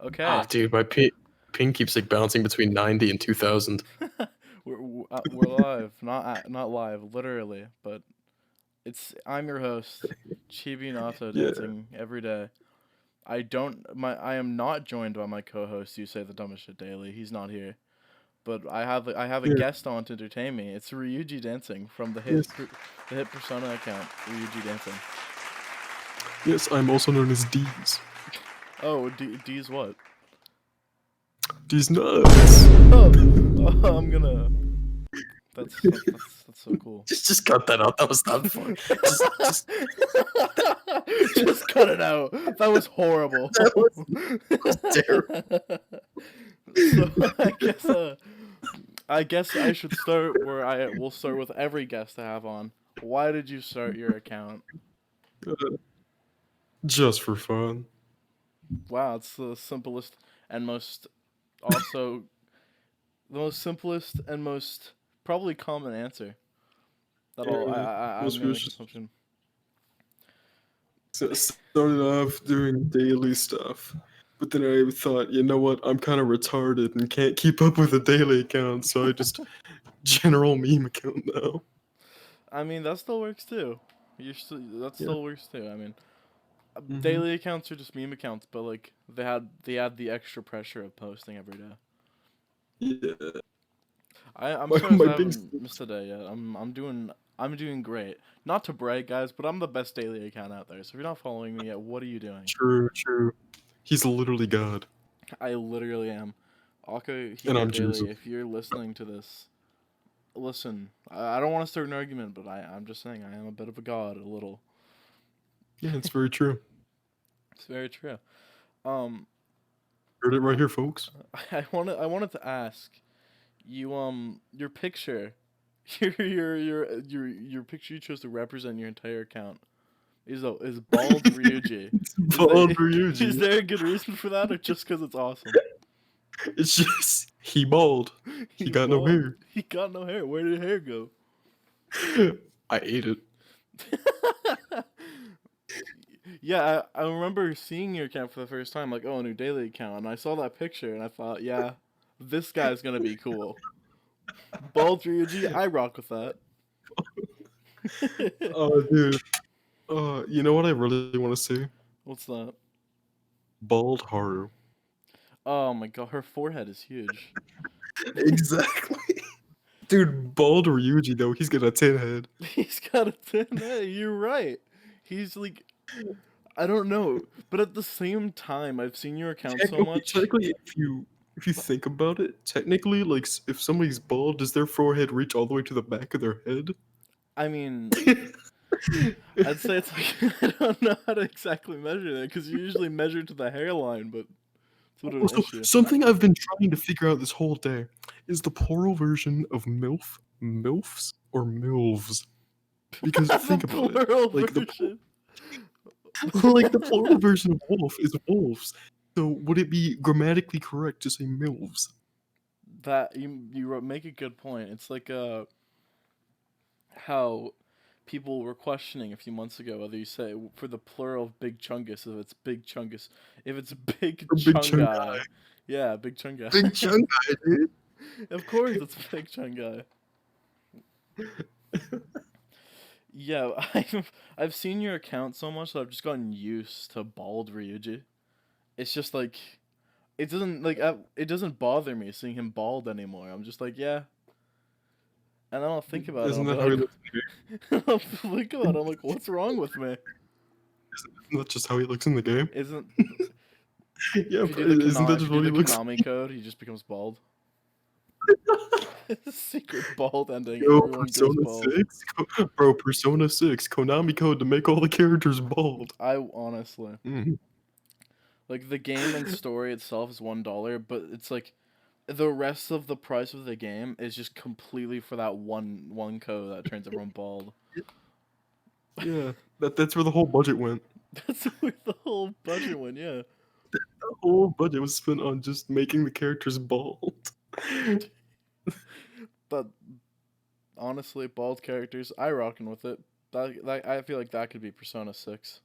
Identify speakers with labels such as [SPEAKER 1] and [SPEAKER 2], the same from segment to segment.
[SPEAKER 1] Okay.
[SPEAKER 2] Dude, my ping keeps like bouncing between 90 and 2000.
[SPEAKER 1] We're live, not live, literally, but I'm your host, Chibi Nato,
[SPEAKER 2] Yeah.
[SPEAKER 1] dancing every day. I am not joined by my co-host. You say the dumbest shit daily. He's not here, but I have a
[SPEAKER 2] Yeah.
[SPEAKER 1] guest on to entertain me. It's Ryuji dancing from the
[SPEAKER 2] Yes.
[SPEAKER 1] hit Persona account. Ryuji dancing.
[SPEAKER 2] Yes, I'm also known as D's.
[SPEAKER 1] Oh, D's what?
[SPEAKER 2] D's nuts.
[SPEAKER 1] Oh, I'm gonna. That's so cool.
[SPEAKER 2] Just cut that out. That was not fun. Just
[SPEAKER 1] Just cut it out. That was horrible.
[SPEAKER 2] that was terrible.
[SPEAKER 1] So I guess I should start where I will start with every guest I have on. Why did you start your account?
[SPEAKER 2] Just for fun.
[SPEAKER 1] Wow, it's the simplest and most also the most simplest and most probably common answer. That'll I'm
[SPEAKER 2] Most
[SPEAKER 1] gonna
[SPEAKER 2] people
[SPEAKER 1] make an
[SPEAKER 2] just
[SPEAKER 1] assumption.
[SPEAKER 2] started off doing daily stuff. But then I thought, you know what? I'm kind of retarded and can't keep up with a daily account, so I just general meme account now.
[SPEAKER 1] I mean that still works too. That
[SPEAKER 2] Yeah.
[SPEAKER 1] still works too. I mean,
[SPEAKER 2] Mhm.
[SPEAKER 1] daily accounts are just meme accounts, but like they had the extra pressure of posting every day.
[SPEAKER 2] Yeah.
[SPEAKER 1] I'm
[SPEAKER 2] My,
[SPEAKER 1] surprised
[SPEAKER 2] my
[SPEAKER 1] I
[SPEAKER 2] big
[SPEAKER 1] haven't missed a day yet. I'm doing great. Not to brag, guys, but I'm the best daily account out there. So if you're not following me yet, what are you doing?
[SPEAKER 2] True. He's literally God.
[SPEAKER 1] I literally am. Aka
[SPEAKER 2] And
[SPEAKER 1] Hiko
[SPEAKER 2] I'm
[SPEAKER 1] Daily,
[SPEAKER 2] Joseph.
[SPEAKER 1] if you're listening to this, listen. I don't want to start an argument, but I'm just saying I am a bit of a god, a little.
[SPEAKER 2] Yeah, it's very true.
[SPEAKER 1] It's very true. Um,
[SPEAKER 2] Heard it right here, folks.
[SPEAKER 1] I wanted to ask you your picture, your picture you chose to represent your entire account is bald Ryuji.
[SPEAKER 2] It's bald Ryuji.
[SPEAKER 1] Is there a good reason for that, or just because it's awesome?
[SPEAKER 2] It's just he bald. He got no hair.
[SPEAKER 1] He got no hair. Where did hair go?
[SPEAKER 2] I ate it.
[SPEAKER 1] Yeah, I remember seeing your account for the first time, like, oh, a new daily account, and I saw that picture, and I thought, yeah, this guy's gonna be cool. Bald Ryuji, I rock with that.
[SPEAKER 2] Oh, dude. You know what I really want to see?
[SPEAKER 1] What's that?
[SPEAKER 2] Bald Haru.
[SPEAKER 1] Oh my god, her forehead is huge.
[SPEAKER 2] Exactly. Dude, bald Ryuji though, he's got a tin head.
[SPEAKER 1] He's got a thin head. You're right. He's like, I don't know, but at the same time, I've seen your account so much.
[SPEAKER 2] Technically, if you think about it, technically, like if somebody's bald, does their forehead reach all the way to the back of their head?
[SPEAKER 1] I mean, I'd say it's like I don't know how to exactly measure that because you usually measure to the hairline, but it's a bit of an
[SPEAKER 2] Also,
[SPEAKER 1] issue.
[SPEAKER 2] something I've been trying to figure out this whole day is the plural version of MILF, MILFs, or MILVs? Because think about it, like like the plural version of wolf is wolves. So would it be grammatically correct to say MILVs?
[SPEAKER 1] That you make a good point. It's like how people were questioning a few months ago whether you say for the plural of big chungus if it's big chungus, if it's big
[SPEAKER 2] Or big chung
[SPEAKER 1] chungai. Yeah, big chungai.
[SPEAKER 2] Big chung guy, dude.
[SPEAKER 1] Of course, it's big chungai. Yeah, I've seen your account so much that I've just gotten used to bald Ryuji. It's just like it doesn't bother me seeing him bald anymore. I'm just like, yeah. And then I'll think about
[SPEAKER 2] Isn't
[SPEAKER 1] it.
[SPEAKER 2] that how he looks in the game?
[SPEAKER 1] I'll think about it. I'm like, what's wrong with me?
[SPEAKER 2] Isn't that just how he looks in the game?
[SPEAKER 1] Isn't
[SPEAKER 2] Yeah,
[SPEAKER 1] if you do the
[SPEAKER 2] isn't that just what he looks
[SPEAKER 1] Konami code, he just becomes bald. Secret bald ending.
[SPEAKER 2] Yo,
[SPEAKER 1] Everyone goes
[SPEAKER 2] Persona
[SPEAKER 1] bald.
[SPEAKER 2] 6? Bro, Persona 6, Konami code to make all the characters bald.
[SPEAKER 1] I honestly
[SPEAKER 2] Mhm.
[SPEAKER 1] like the game and story itself is $1, but it's like the rest of the price of the game is just completely for that one code that turns everyone bald.
[SPEAKER 2] Yeah, that's where the whole budget went.
[SPEAKER 1] That's where the whole budget went. Yeah.
[SPEAKER 2] The whole budget was spent on just making the characters bald.
[SPEAKER 1] But honestly, bald characters, I rockin' with it. That I feel like that could be Persona 6.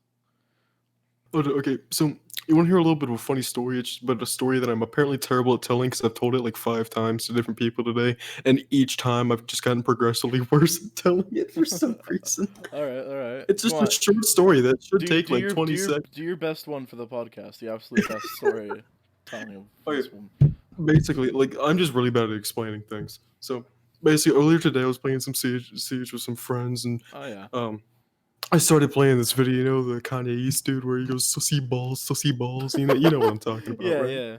[SPEAKER 2] Okay, so you want to hear a little bit of a funny story? But a story that I'm apparently terrible at telling because I've told it like 5 times to different people today, and each time I've just gotten progressively worse at telling it for some reason.
[SPEAKER 1] All right.
[SPEAKER 2] It's
[SPEAKER 1] Come
[SPEAKER 2] just a
[SPEAKER 1] on.
[SPEAKER 2] short story that should
[SPEAKER 1] Do
[SPEAKER 2] take
[SPEAKER 1] do
[SPEAKER 2] like
[SPEAKER 1] your do
[SPEAKER 2] 20
[SPEAKER 1] your
[SPEAKER 2] seconds.
[SPEAKER 1] do your best one for the podcast. The absolute best story telling of
[SPEAKER 2] Okay,
[SPEAKER 1] this one.
[SPEAKER 2] basically, like I'm just really bad at explaining things. So basically, earlier today I was playing some Siege with some friends, and
[SPEAKER 1] Oh yeah.
[SPEAKER 2] um, I started playing this video, the Kanye East dude, where he goes sussy balls. You know what I'm talking about,
[SPEAKER 1] Yeah,
[SPEAKER 2] right?
[SPEAKER 1] yeah.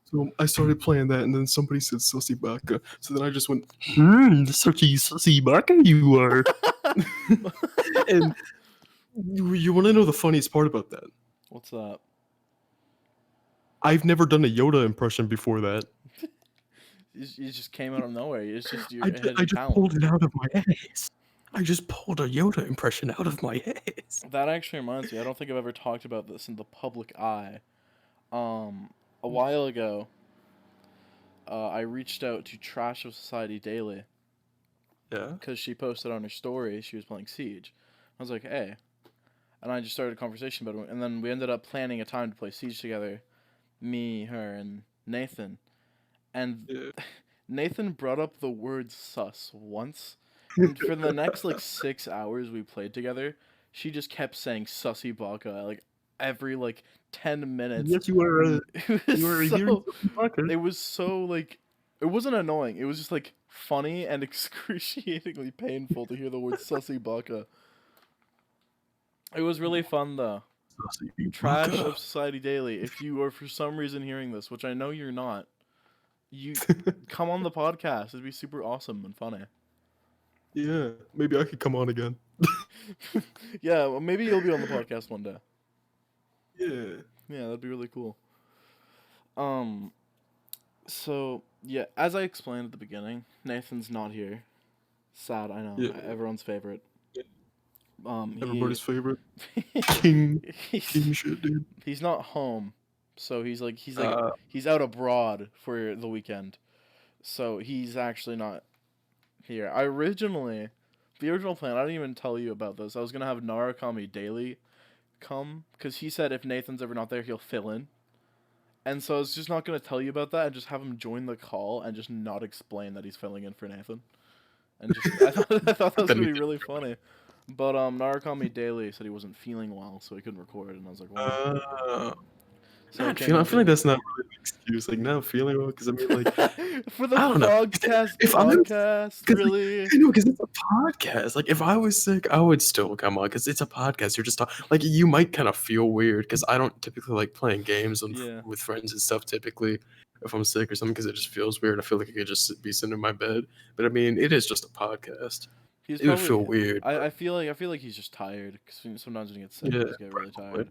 [SPEAKER 2] So I started playing that, and then somebody said sussy baka. So then I just went, sussy baka you are. And you want to know the funniest part about that?
[SPEAKER 1] What's that?
[SPEAKER 2] I've never done a Yoda impression before that.
[SPEAKER 1] You just came out of nowhere. It's just your
[SPEAKER 2] I
[SPEAKER 1] hidden
[SPEAKER 2] just
[SPEAKER 1] talent.
[SPEAKER 2] pulled it out of my ass. I just pulled a Yoda impression out of my ass.
[SPEAKER 1] That actually reminds me. I don't think I've ever talked about this in the public eye. A while ago, I reached out to Trash of Society Daily
[SPEAKER 2] Yeah.
[SPEAKER 1] because she posted on her story she was playing Siege. I was like, hey, and I just started a conversation about it, and then we ended up planning a time to play Siege together, me, her, and Nathan. And
[SPEAKER 2] Yeah.
[SPEAKER 1] Nathan brought up the word sus once, and for the next like 6 hours we played together, she just kept saying sussy baka like every like 10 minutes.
[SPEAKER 2] Yes, you are.
[SPEAKER 1] It was
[SPEAKER 2] You are hearing
[SPEAKER 1] so
[SPEAKER 2] sussy baka.
[SPEAKER 1] it was so like it wasn't annoying. It was just like funny and excruciatingly painful to hear the word sussy baka. It was really fun though.
[SPEAKER 2] Sussy
[SPEAKER 1] Trash
[SPEAKER 2] baka.
[SPEAKER 1] of Society Daily. If you are for some reason hearing this, which I know you're not, you come on the podcast. It'd be super awesome and funny.
[SPEAKER 2] Yeah, maybe I could come on again.
[SPEAKER 1] Yeah, well, maybe you'll be on the podcast one day.
[SPEAKER 2] Yeah.
[SPEAKER 1] Yeah, that'd be really cool. Um, so yeah, as I explained at the beginning, Nathan's not here. Sad, I know.
[SPEAKER 2] Yeah.
[SPEAKER 1] Everyone's favorite.
[SPEAKER 2] Everybody's favorite.
[SPEAKER 1] He
[SPEAKER 2] King
[SPEAKER 1] he's,
[SPEAKER 2] shit, dude.
[SPEAKER 1] he's not home, so
[SPEAKER 2] Uh,
[SPEAKER 1] he's out abroad for the weekend. So he's actually not here. The original plan, I didn't even tell you about this. I was gonna have Narakami Daily come because he said if Nathan's ever not there, he'll fill in. And so I was just not gonna tell you about that and just have him join the call and just not explain that he's filling in for Nathan. And just I thought that was
[SPEAKER 2] then
[SPEAKER 1] gonna
[SPEAKER 2] we
[SPEAKER 1] be really funny. But Narakami Daily said he wasn't feeling well, so he couldn't record. And I was like, well, so I
[SPEAKER 2] not
[SPEAKER 1] can't
[SPEAKER 2] feeling. I
[SPEAKER 1] really
[SPEAKER 2] feel like
[SPEAKER 1] do
[SPEAKER 2] that's not really an excuse. Like not feeling well, because I mean, like
[SPEAKER 1] it. For the
[SPEAKER 2] I don't know.
[SPEAKER 1] Fogcast
[SPEAKER 2] If I was,
[SPEAKER 1] podcast,
[SPEAKER 2] because like,
[SPEAKER 1] really?
[SPEAKER 2] I know, because it's a podcast. Like if I was sick, I would still come on because it's a podcast. You're just like you might kind of feel weird because I don't typically like playing games
[SPEAKER 1] Yeah.
[SPEAKER 2] with friends and stuff. Typically, if I'm sick or something, because it just feels weird. I feel like I could just be sitting in my bed. But I mean, it is just a podcast.
[SPEAKER 1] He's
[SPEAKER 2] It would
[SPEAKER 1] probably.
[SPEAKER 2] feel weird.
[SPEAKER 1] I feel like he's just tired because sometimes when he gets sick,
[SPEAKER 2] Yeah,
[SPEAKER 1] he just get really
[SPEAKER 2] probably.
[SPEAKER 1] tired.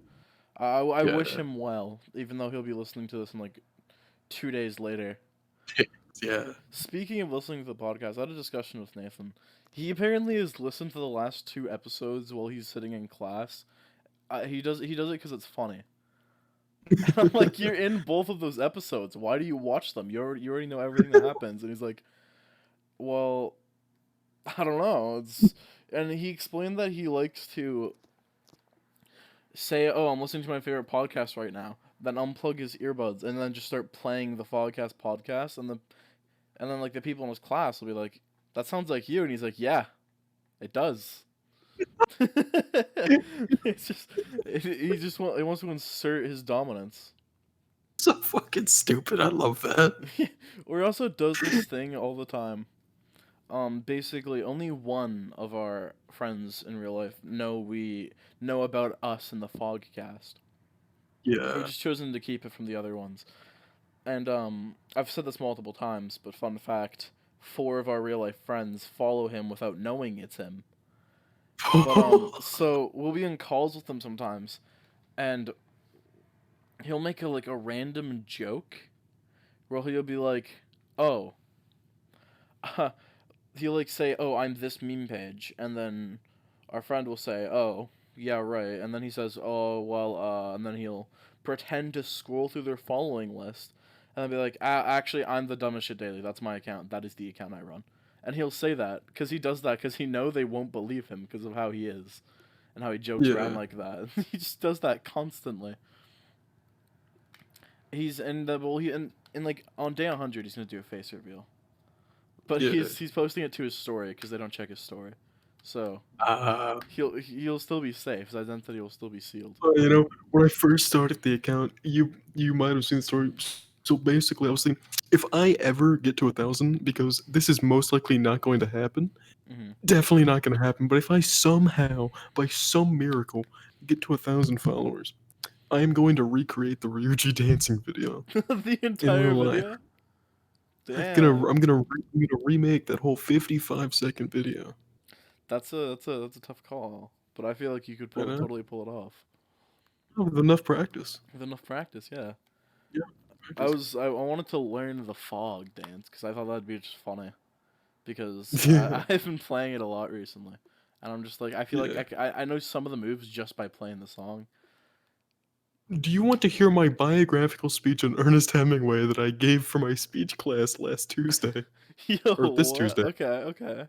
[SPEAKER 1] I wish
[SPEAKER 2] Yeah.
[SPEAKER 1] him well, even though he'll be listening to this in like 2 days later.
[SPEAKER 2] Yeah.
[SPEAKER 1] Speaking of listening to the podcast, I had a discussion with Nathan. He apparently has listened to the last 2 episodes while he's sitting in class. He does it because it's funny. And I'm like, you're in both of those episodes. Why do you watch them? You already know everything that happens. And he's like, well, I don't know. And he explained that he likes to say, "Oh, I'm listening to my favorite podcast right now." Then unplug his earbuds and then just start playing the Fogcast podcast, and then like the people in his class will be like, "That sounds like you," and he's like, "Yeah, it does." It's just he wants to insert his dominance.
[SPEAKER 2] So fucking stupid. I love that.
[SPEAKER 1] Or he also does this thing all the time. Basically, only one of our friends in real life know about us in the Fogcast. We've
[SPEAKER 2] Yeah.
[SPEAKER 1] just chosen to keep it from the other ones. And I've said this multiple times, but fun fact: 4 of our real life friends follow him without knowing it's him. But so we'll be in calls with him sometimes, and he'll make a random joke, where he'll be like, "Oh," he'll like say, "Oh, I'm this meme page," and then our friend will say, "Oh, yeah, right," and then he says, "Oh, well," and then he'll pretend to scroll through their following list, and then be like, "Actually, I'm the dumbest shit daily. That's my account. That is the account I run." And he'll say that because he does that because he know they won't believe him because of how he is, and how he jokes around
[SPEAKER 2] Yeah.
[SPEAKER 1] like that. He just does that constantly. He's in the well, he in like on day 100, he's gonna do a face reveal, but
[SPEAKER 2] Yeah.
[SPEAKER 1] he's posting it to his story because they don't check his story, so
[SPEAKER 2] Uh,
[SPEAKER 1] he'll still be safe. His identity will still be sealed.
[SPEAKER 2] when I first started the account, you might have seen the story. So basically, I was thinking, if I ever get to 1,000, because this is most likely not going to happen,
[SPEAKER 1] Hmm.
[SPEAKER 2] definitely not going to happen. But if I somehow, by some miracle, get to 1,000 followers, I am going to recreate the Ryuji dancing video
[SPEAKER 1] The
[SPEAKER 2] in
[SPEAKER 1] entire
[SPEAKER 2] real life.
[SPEAKER 1] video.
[SPEAKER 2] I'm
[SPEAKER 1] Damn,
[SPEAKER 2] gonna remake that whole 55-second video.
[SPEAKER 1] that's a tough call, but I feel like you could
[SPEAKER 2] You know,
[SPEAKER 1] totally pull it off
[SPEAKER 2] with enough practice.
[SPEAKER 1] with enough practice. Yeah.
[SPEAKER 2] Yeah, practice.
[SPEAKER 1] I wanted to learn the fog dance because I thought that'd be just funny because
[SPEAKER 2] Yeah,
[SPEAKER 1] I've been playing it a lot recently, and I'm just like I feel like
[SPEAKER 2] yeah.
[SPEAKER 1] I know some of the moves just by playing the song.
[SPEAKER 2] Do you want to hear my biographical speech on Ernest Hemingway that I gave for my speech class last Tuesday
[SPEAKER 1] Yo,
[SPEAKER 2] or this
[SPEAKER 1] what?
[SPEAKER 2] Tuesday?
[SPEAKER 1] Okay, okay.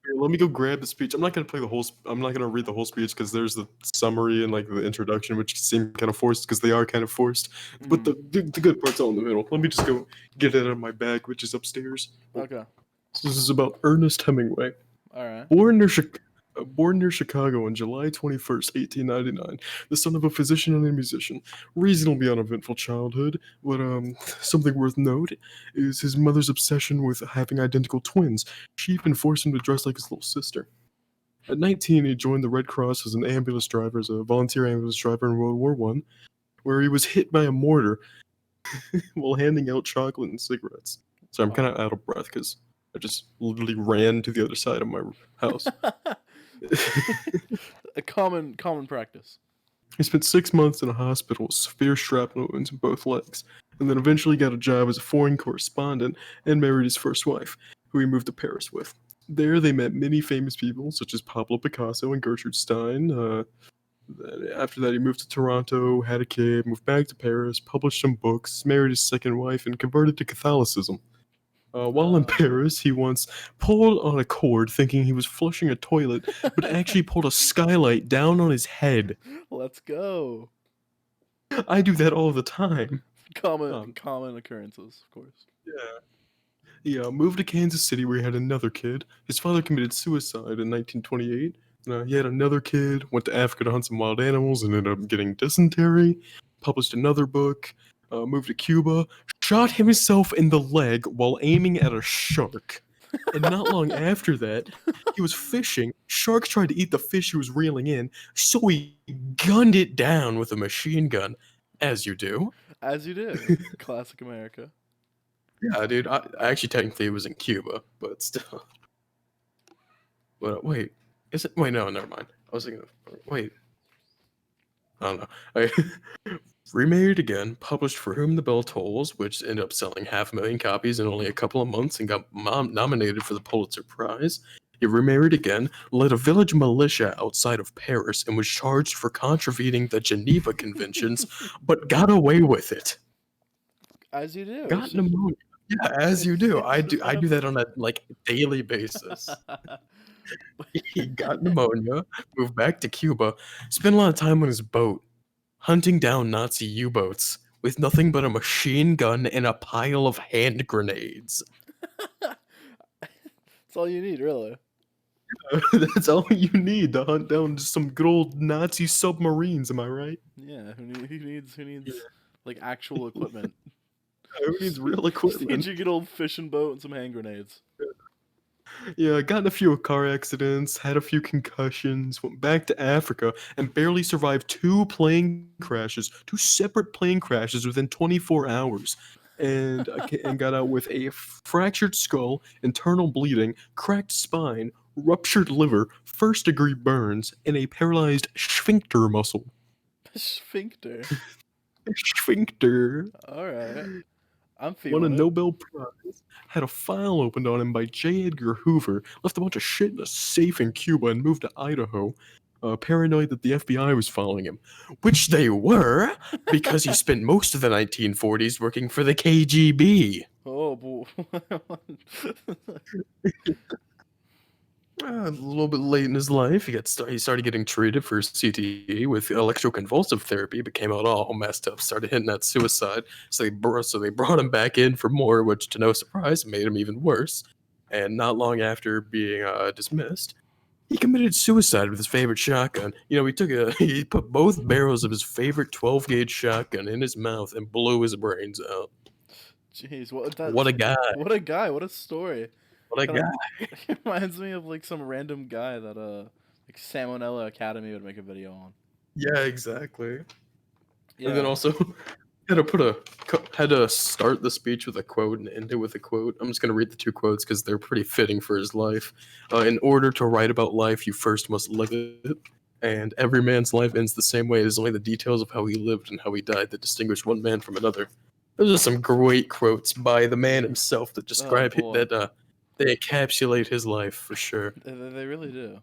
[SPEAKER 2] Here, let me go grab the speech. I'm not gonna play the whole. I'm not gonna read the whole speech because there's the summary and like the introduction, which seem kind of forced because they are kind of forced. But
[SPEAKER 1] Hmm.
[SPEAKER 2] the good part's all in the middle. Let me just go get it out of my bag, which is upstairs.
[SPEAKER 1] Okay.
[SPEAKER 2] So this is about Ernest Hemingway.
[SPEAKER 1] All right.
[SPEAKER 2] Born near Chicago on July 21st, 1899, the son of a physician and a musician. Reasonably uneventful childhood, but something worth note is his mother's obsession with having identical twins. She even forced him to dress like his little sister. At 19, he joined the Red Cross as an ambulance driver, as a volunteer ambulance driver in World War One, where he was hit by a mortar while handing out chocolate and cigarettes. So I'm kind
[SPEAKER 1] Wow.
[SPEAKER 2] of out of breath because I just literally ran to the other side of my house.
[SPEAKER 1] A common practice.
[SPEAKER 2] He spent 6 months in a hospital with severe shrapnel wounds in both legs, and then eventually got a job as a foreign correspondent and married his first wife, who he moved to Paris with. There, they met many famous people, such as Pablo Picasso and Gertrude Stein. After that, he moved to Toronto, had a kid, moved back to Paris, published some books, married his second wife, and converted to Catholicism. While in
[SPEAKER 1] Oh,
[SPEAKER 2] Paris, he once pulled on a cord thinking he was flushing a toilet, but actually pulled a skylight down on his head.
[SPEAKER 1] let's go.
[SPEAKER 2] I do that all the time. Um,
[SPEAKER 1] Common occurrences, of course.
[SPEAKER 2] yeah. He moved to Kansas City where he had another kid. His father committed suicide in 1928. He had another kid, went to Africa to hunt some wild animals, and ended up getting dysentery. Published another book, moved to Cuba, shot himself in the leg while aiming at a shark. And not long after that, he was fishing. Sharks tried to eat the fish he was reeling in, so he gunned it down with a machine gun, as you do.
[SPEAKER 1] As you do. Classic America.
[SPEAKER 2] Yeah, dude. I actually technically was in Cuba, but still. But wait, is it? Wait, no, never mind. I was thinking. Wait, I don't know. I remarried again, published "For Whom the Bell Tolls," which ended up selling 500,000 copies in only a couple of months and got nominated for the Pulitzer Prize. He remarried again, led a village militia outside of Paris, and was charged for contravening the Geneva Conventions, but got away with it.
[SPEAKER 1] As you do.
[SPEAKER 2] Got pneumonia. Yeah, as you do.
[SPEAKER 1] It's just
[SPEAKER 2] I do that on
[SPEAKER 1] inevitable.
[SPEAKER 2] a like daily basis. He got pneumonia, moved back to Cuba, spent a lot of time on his boat, hunting down Nazi U-boats with nothing but a machine gun and a pile of hand grenades.
[SPEAKER 1] That's all you need, really.
[SPEAKER 2] That's all you need to hunt down some good old Nazi submarines, am I right?
[SPEAKER 1] Yeah, who needs like actual equipment?
[SPEAKER 2] Who needs real
[SPEAKER 1] Just needs
[SPEAKER 2] equipment?
[SPEAKER 1] you good old fishing boat and some hand grenades.
[SPEAKER 2] Yeah, got in a few car accidents, had a few concussions, went back to Africa, and barely survived two separate plane crashes within 24 hours. And got out with a fractured skull, internal bleeding, cracked spine, ruptured liver, first degree burns, and a paralyzed sphincter muscle.
[SPEAKER 1] Sphincter.
[SPEAKER 2] Sphincter.
[SPEAKER 1] Alright. I'm
[SPEAKER 2] Won a
[SPEAKER 1] feeling it.
[SPEAKER 2] Nobel Prize, had a file opened on him by J. Edgar Hoover, left a bunch of shit in a safe in Cuba, and moved to Idaho, paranoid that the FBI was following him. Which they were, because he spent most of the 1940s working for the KGB.
[SPEAKER 1] Oh boy.
[SPEAKER 2] A little bit late in his life, he started getting treated for CTE with electroconvulsive therapy. Became out all messed up. Started hinting at suicide. So they brought him back in for more, which to no surprise made him even worse. And not long after being dismissed, he committed suicide with his favorite shotgun. He put both barrels of his favorite 12 gauge shotgun in his mouth and blew his brains out.
[SPEAKER 1] Jeez,
[SPEAKER 2] What a guy!
[SPEAKER 1] what a guy, what a story.
[SPEAKER 2] What a
[SPEAKER 1] Kind of
[SPEAKER 2] guy!
[SPEAKER 1] reminds me of like some random guy that like Salmonella Academy would make a video on.
[SPEAKER 2] Yeah, exactly. And then
[SPEAKER 1] Yeah.
[SPEAKER 2] also had to start the speech with a quote and end it with a quote. I'm just gonna read the two quotes because they're pretty fitting for his life. In order to write about life, you first must live it. And every man's life ends the same way. It is only the details of how he lived and how he died that distinguish one man from another. Those are some great quotes by the man himself that
[SPEAKER 1] Oh boy.
[SPEAKER 2] they encapsulate his life for sure.
[SPEAKER 1] They really do.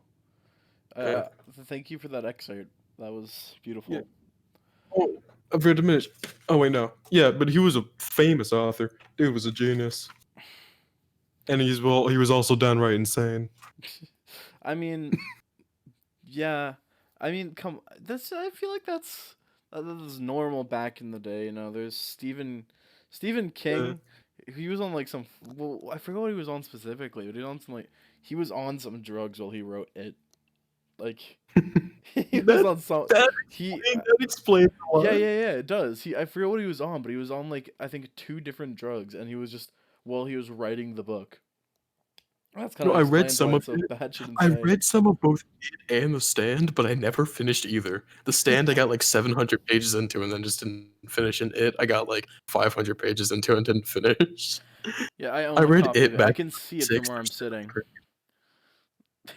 [SPEAKER 2] Yeah.
[SPEAKER 1] Uh, Thank you for that excerpt. That was
[SPEAKER 2] Yeah.
[SPEAKER 1] beautiful.
[SPEAKER 2] Oh, I've read diminished. Oh wait, no. Yeah, but he was a famous author. Dude was a genius. And he was also downright insane.
[SPEAKER 1] I mean, yeah. I mean, come. That's. I feel like that was normal back in the day. You know, there's Stephen
[SPEAKER 2] Uh,
[SPEAKER 1] King. He was on like some. Well, I forgot what he was on specifically, but he was on some like he was on some drugs while he wrote it. Like he was
[SPEAKER 2] that
[SPEAKER 1] on some.
[SPEAKER 2] that
[SPEAKER 1] He.
[SPEAKER 2] that explains a
[SPEAKER 1] Yeah,
[SPEAKER 2] lot.
[SPEAKER 1] yeah, yeah. It does. I forget what he was on, but he was on like I think two different drugs, and he was just while he was writing the book. That's kind
[SPEAKER 2] No,
[SPEAKER 1] of
[SPEAKER 2] I read
[SPEAKER 1] explains
[SPEAKER 2] some
[SPEAKER 1] why
[SPEAKER 2] of
[SPEAKER 1] it's so
[SPEAKER 2] it.
[SPEAKER 1] batshit
[SPEAKER 2] I
[SPEAKER 1] insane.
[SPEAKER 2] read some of both it and The Stand, but I never finished either. The Stand I got like 700 pages into and then just didn't finish. And it I got like 500 pages into and didn't finish.
[SPEAKER 1] Yeah, I
[SPEAKER 2] I
[SPEAKER 1] own a
[SPEAKER 2] read
[SPEAKER 1] copy of
[SPEAKER 2] it
[SPEAKER 1] it. I
[SPEAKER 2] back
[SPEAKER 1] can
[SPEAKER 2] in like
[SPEAKER 1] see it from
[SPEAKER 2] sixth
[SPEAKER 1] where
[SPEAKER 2] or
[SPEAKER 1] I'm
[SPEAKER 2] seventh
[SPEAKER 1] sitting.
[SPEAKER 2] grade.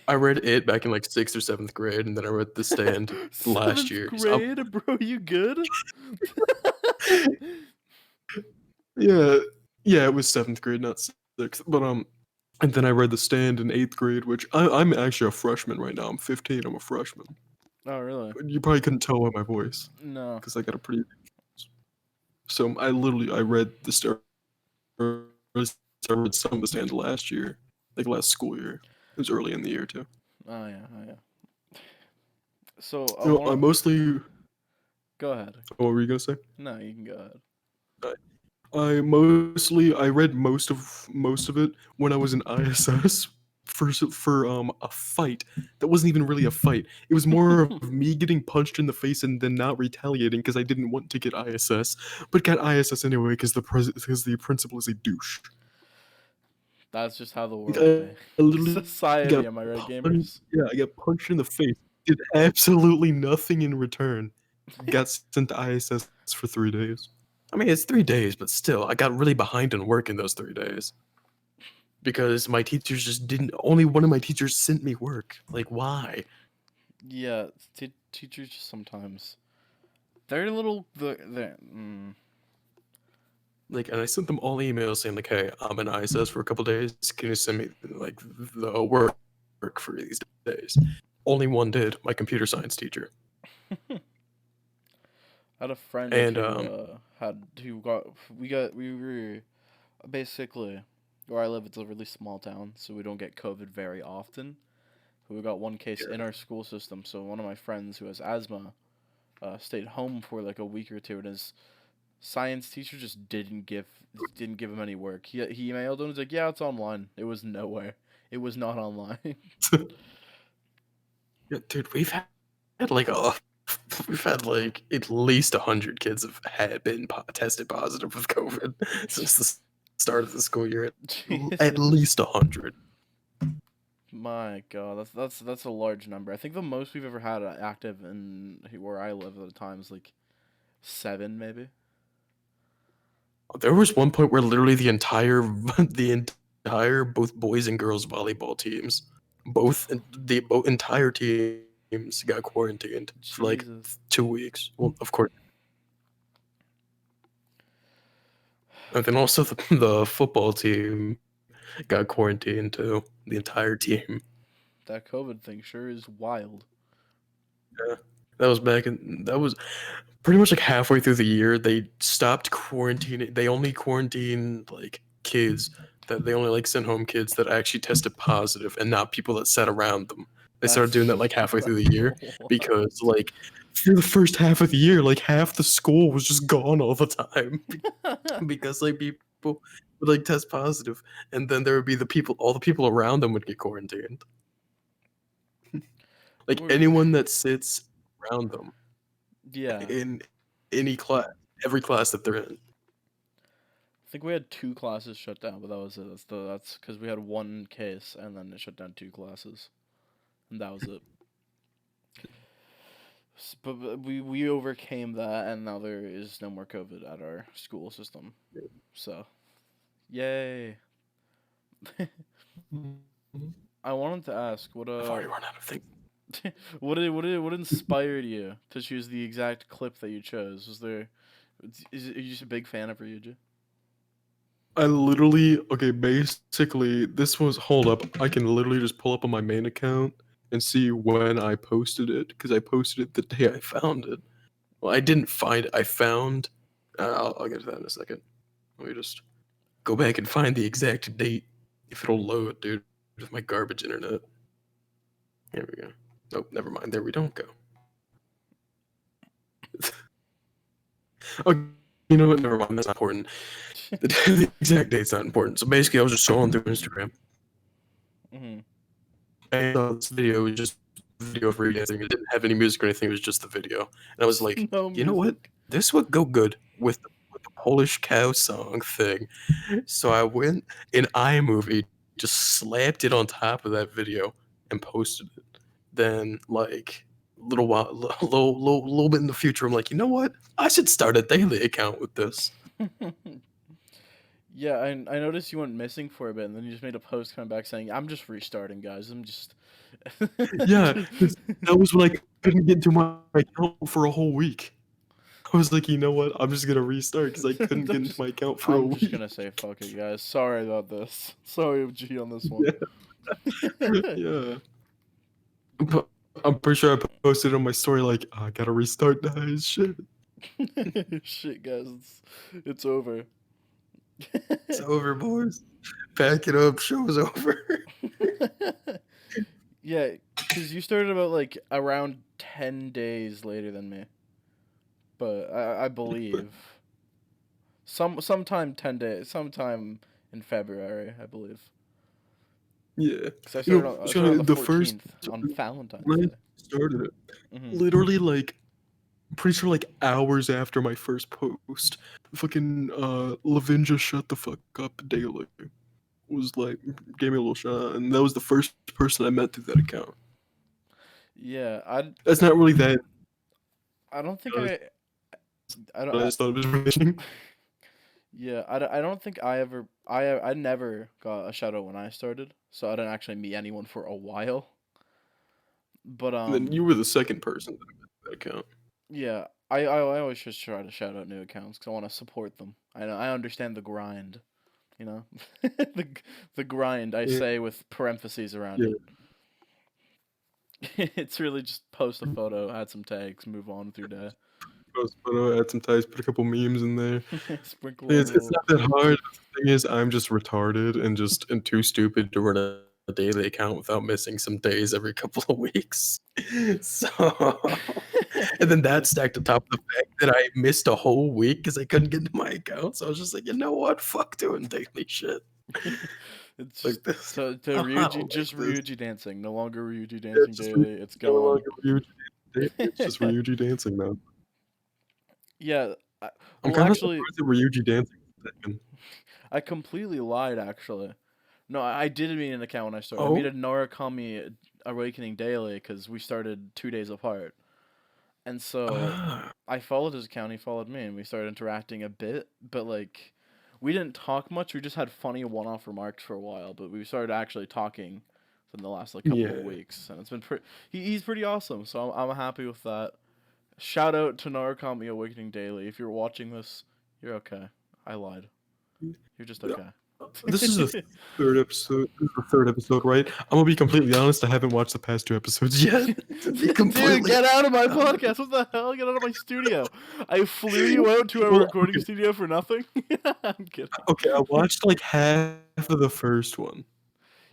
[SPEAKER 2] I read it back in like sixth or seventh grade, and then I read The Stand last
[SPEAKER 1] Seventh
[SPEAKER 2] year.
[SPEAKER 1] grade, bro. You good?
[SPEAKER 2] Yeah, yeah, it was seventh grade, not sixth. But and then I read The Stand in eighth grade, which I'm actually a freshman right now. I'm 15. I'm a freshman.
[SPEAKER 1] Oh, really?
[SPEAKER 2] You probably couldn't tell by my voice
[SPEAKER 1] No.
[SPEAKER 2] because I got a pretty. So I read the Star. I read some of The Stand last year, like last school year. It was early in the year too.
[SPEAKER 1] Oh yeah. Oh yeah. So I
[SPEAKER 2] You know, I
[SPEAKER 1] want.
[SPEAKER 2] mostly.
[SPEAKER 1] Go ahead.
[SPEAKER 2] What were you gonna say?
[SPEAKER 1] No, you can go ahead.
[SPEAKER 2] I read most of it when I was in ISS for a fight that wasn't even really a fight. It was more of me getting punched in the face and then not retaliating because I didn't want to get ISS, but got ISS anyway because the principal is a douche.
[SPEAKER 1] That's just how the
[SPEAKER 2] Like,
[SPEAKER 1] world thinks.
[SPEAKER 2] I literally
[SPEAKER 1] Society,
[SPEAKER 2] got
[SPEAKER 1] am I right,
[SPEAKER 2] punched.
[SPEAKER 1] gamers?
[SPEAKER 2] Yeah, I got punched in the face. Did absolutely nothing in return. Got sent to ISS for 3 days. I mean, it's 3 days, but still, I got really behind in work in those 3 days because my teachers just didn't. Only one of my teachers sent me work. Like, why?
[SPEAKER 1] Yeah, teachers just sometimes they're a little they're
[SPEAKER 2] Like, and I sent them all emails saying like, "Hey, I'm in ISS for a couple days. Can you send me like the work for these days?" Only one did. My computer science teacher.
[SPEAKER 1] I had a friend
[SPEAKER 2] And
[SPEAKER 1] who we were basically where I live. It's a really small town, so we don't get COVID very often. But we got one case in our school system. So one of my friends who has asthma stayed home for like a week or two, and his science teacher just didn't give him any work. He emailed him. He's like, "Yeah, it's online." It was nowhere. It was not online.
[SPEAKER 2] yeah, dude, we've had like at least 100 kids have been tested positive with COVID since the start of the school year. At
[SPEAKER 1] Jesus.
[SPEAKER 2] least 100.
[SPEAKER 1] My God, that's a large number. I think the most we've ever had active in where I live at the time is like 7, maybe.
[SPEAKER 2] There was one point where literally the entire both boys and girls volleyball teams, both entire teams got quarantined for like
[SPEAKER 1] Jesus.
[SPEAKER 2] 2 weeks. Well, of course. And then also the football team got quarantined too. The entire team.
[SPEAKER 1] That COVID thing sure is wild.
[SPEAKER 2] Yeah. That was pretty much like halfway through the year. They stopped quarantining. They only quarantined like kids that they only like sent home kids that actually tested positive and not people that sat around them. They started
[SPEAKER 1] That's
[SPEAKER 2] doing that like halfway through the year because like for the first half of the year, like half the school was just gone all the time because like people would like test positive, and then there would be all the people around them would get quarantined. Like anyone that sits around them
[SPEAKER 1] Yeah.
[SPEAKER 2] in any class, every class that they're in.
[SPEAKER 1] I think we had 2 classes shut down, but that was it. That's because we had 1 case, and then it shut down 2 classes, and that was it. But we overcame that, and now there is no more COVID at our school system. So, yay! I wanted to ask
[SPEAKER 2] I've already run out of things.
[SPEAKER 1] what inspired you to choose the exact clip that you chose? Are you just a big fan of Ryuji?
[SPEAKER 2] Basically, this was, hold up, I can literally just pull up on my main account and see when I posted it, because I posted it the day I found it. Well, I didn't find it, I found, I'll get to that in a second. Let me just go back and find the exact date, if it'll load, dude, with my garbage internet. Here we go. Nope, never mind, there we don't go. Okay, you know what, never mind, that's not important. The exact date's not important. So basically, I was just scrolling through Instagram.
[SPEAKER 1] Mm-hmm.
[SPEAKER 2] And I saw this video, it was just a video of Ryuji dancing. It didn't have any music or anything, it was just the video. And I was like,
[SPEAKER 1] No
[SPEAKER 2] you know what?
[SPEAKER 1] music.
[SPEAKER 2] This would go good with the Polish cow song thing. So I went in iMovie, just slapped it on top of that video and posted it. Then, like, a little bit in the future, I'm like, you know what? I should start a daily account with this.
[SPEAKER 1] Yeah, I noticed you went missing for a bit, and then you just made a post coming back saying, "I'm just restarting, guys. I'm just."
[SPEAKER 2] Yeah, 'cause that was when I couldn't get into my account for a whole week. I was like, you know what? I'm just gonna restart because I couldn't get into my account for a
[SPEAKER 1] I'm just
[SPEAKER 2] week.
[SPEAKER 1] gonna say fuck it, guys. Sorry about this. Sorry, G, on this one.
[SPEAKER 2] Yeah. But I'm pretty sure I posted on my story like, I gotta restart, guys. Shit.
[SPEAKER 1] Shit, guys, it's over.
[SPEAKER 2] It's over, boys. Pack it up. Show's over.
[SPEAKER 1] Yeah, because you started about like around 10 days later than me, but I believe sometime 10 days, sometime in February, I believe.
[SPEAKER 2] Yeah.
[SPEAKER 1] Because
[SPEAKER 2] You know,
[SPEAKER 1] I started on the
[SPEAKER 2] the first
[SPEAKER 1] 14th on Valentine's
[SPEAKER 2] when I
[SPEAKER 1] Day.
[SPEAKER 2] started it,
[SPEAKER 1] Hmm.
[SPEAKER 2] literally like pretty sure like hours after my first post, fucking Lavinja shut the fuck up daily. Was like gave me a little shout, and that was the first person I met through that account.
[SPEAKER 1] Yeah,
[SPEAKER 2] That's not really that.
[SPEAKER 1] I don't think
[SPEAKER 2] I
[SPEAKER 1] I don't
[SPEAKER 2] just thought it was amazing.
[SPEAKER 1] yeah, I don't think I never got a shout out when I started, so I didn't actually meet anyone for a while. But
[SPEAKER 2] And then you were the second person that I met through that account.
[SPEAKER 1] yeah, I always just try to shout out new accounts because I want to support them. I understand the grind, you know, the grind. I
[SPEAKER 2] Yeah,
[SPEAKER 1] say with parentheses around
[SPEAKER 2] yeah.
[SPEAKER 1] it. It's really just post a photo, add some tags, move on with your day.
[SPEAKER 2] Post a photo, add some ties, put a couple memes in there.
[SPEAKER 1] Sprinkle a
[SPEAKER 2] It's
[SPEAKER 1] little.
[SPEAKER 2] not that hard. The thing is, I'm just retarded and too stupid to run a daily account without missing some days every couple of weeks. So, and then that stacked on top of the fact that I missed a whole week because I couldn't get into my account. So I was just like, you know what? Fuck doing daily shit.
[SPEAKER 1] It's just
[SPEAKER 2] Like this.
[SPEAKER 1] to
[SPEAKER 2] I
[SPEAKER 1] Ryuji,
[SPEAKER 2] don't like
[SPEAKER 1] just
[SPEAKER 2] this.
[SPEAKER 1] Ryuji dancing. No longer Ryuji
[SPEAKER 2] Yeah,
[SPEAKER 1] dancing
[SPEAKER 2] it's just
[SPEAKER 1] daily. It's
[SPEAKER 2] no
[SPEAKER 1] gone.
[SPEAKER 2] longer Ryuji dancing. It's just Ryuji dancing now.
[SPEAKER 1] Yeah.
[SPEAKER 2] I'm
[SPEAKER 1] Well,
[SPEAKER 2] kind of
[SPEAKER 1] actually,
[SPEAKER 2] surprised that Ryuji dancing is taken.
[SPEAKER 1] I completely lied. Actually, no, I did meet an account when I started. I
[SPEAKER 2] Oh,
[SPEAKER 1] made a Narukami Awakening daily because we started 2 days apart, and so
[SPEAKER 2] ah,
[SPEAKER 1] I followed his account. He followed me, and we started interacting a bit. But like, we didn't talk much. We just had funny one-off remarks for a while. But we started actually talking in the last like couple of
[SPEAKER 2] yeah.
[SPEAKER 1] weeks, and it's been pretty. He's pretty awesome. So I'm happy with that. Shout out to Narukami Awakening Daily. If you're watching this, you're okay. I lied. You're just okay.
[SPEAKER 2] This is the third episode. This is the third episode, right? I'm gonna be completely honest. I haven't watched the past 2 episodes yet. To be
[SPEAKER 1] Dude,
[SPEAKER 2] completely
[SPEAKER 1] get out of my podcast! What the hell? Get out of my studio! I flew you out to our
[SPEAKER 2] Well,
[SPEAKER 1] recording
[SPEAKER 2] okay.
[SPEAKER 1] studio for nothing. I'm kidding.
[SPEAKER 2] Okay, I watched like half of the first one,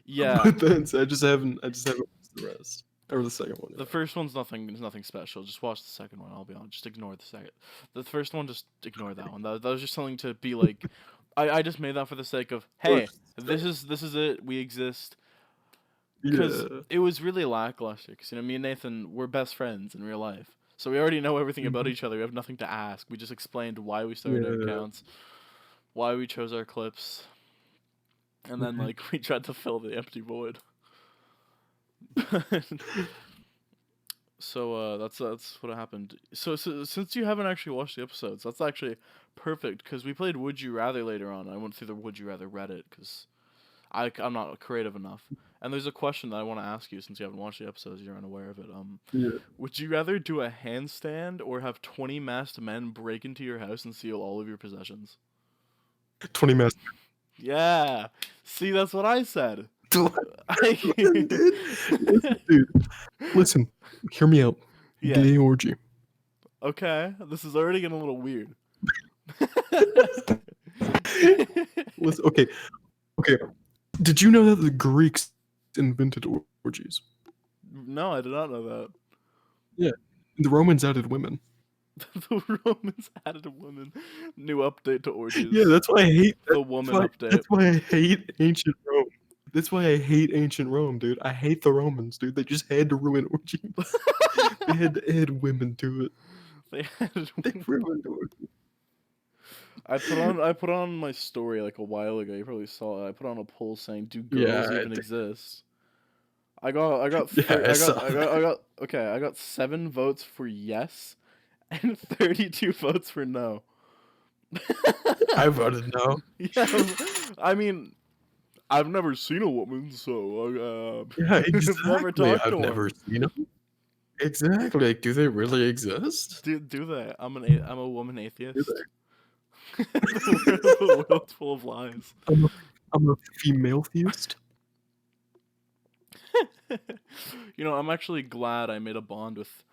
[SPEAKER 1] Yeah,
[SPEAKER 2] but then I just haven't watched the rest or the second one.
[SPEAKER 1] the first one's nothing special. Just watch the second one. I'll be honest. Just ignore the second. The first one, just ignore that one. That was just something to be like. I just made that for the sake of, hey, this is it. We exist. Because
[SPEAKER 2] Yeah.
[SPEAKER 1] it was really lackluster. Because, me and Nathan, we're best friends in real life. So we already know everything about each other. We have nothing to ask. We just explained why we started our accounts, why we chose our clips, and then, we tried to fill the empty void. So, that's what happened. So, since you haven't actually watched the episodes, that's actually perfect, because we played Would You Rather later on. I went through the Would You Rather Reddit, because I'm not creative enough. And there's a question that I want to ask you since you haven't watched the episodes, you're unaware of it.
[SPEAKER 2] Yeah.
[SPEAKER 1] Would you rather do a handstand or have 20 masked men break into your house and steal all of your possessions?
[SPEAKER 2] 20 minutes.
[SPEAKER 1] Yeah. See, that's what I said.
[SPEAKER 2] Dude, listen, hear me out.
[SPEAKER 1] Yeah.
[SPEAKER 2] Gay orgy.
[SPEAKER 1] Okay, this is already getting a little weird.
[SPEAKER 2] Listen, okay. Did you know that the Greeks invented orgies?
[SPEAKER 1] No, I did not know that.
[SPEAKER 2] Yeah. The Romans added women.
[SPEAKER 1] The Romans added a woman. New update to orgies.
[SPEAKER 2] Yeah, that's why I hate
[SPEAKER 1] the woman update.
[SPEAKER 2] That's why I hate ancient Rome. That's why I hate ancient Rome, dude. I hate the Romans, dude. They just had to ruin orgies. They had to add women to it. They ruined orgies.
[SPEAKER 1] I put on my story like a while ago. You probably saw it. I put on a poll saying, "Do girls even exist?" I got 7 votes for yes, and 32 votes for no.
[SPEAKER 2] I voted no.
[SPEAKER 1] Yeah, I mean, I've never seen a woman, so
[SPEAKER 2] Yeah, exactly.
[SPEAKER 1] I've never talked to
[SPEAKER 2] I've never
[SPEAKER 1] one.
[SPEAKER 2] seen them. Exactly. Like, do they really exist?
[SPEAKER 1] Do they? I'm a woman atheist.
[SPEAKER 2] Do they?
[SPEAKER 1] The world's full of lies.
[SPEAKER 2] I'm a female theist.
[SPEAKER 1] I'm actually glad I made a bond with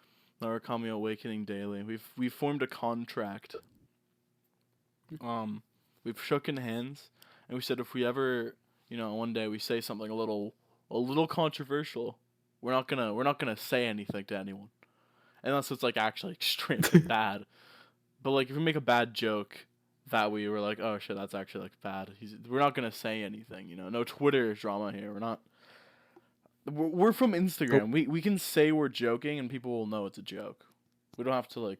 [SPEAKER 1] Narukami Awakening Daily. We've formed a contract. We've shooken hands, and we said if we ever, one day we say something a little controversial, we're not gonna say anything to anyone, unless it's actually extremely bad. But if we make a bad joke, that we were like, oh shit, that's actually bad. We're not gonna say anything. No Twitter drama here. We're from Instagram. We can say we're joking and people will know it's a joke. We don't have to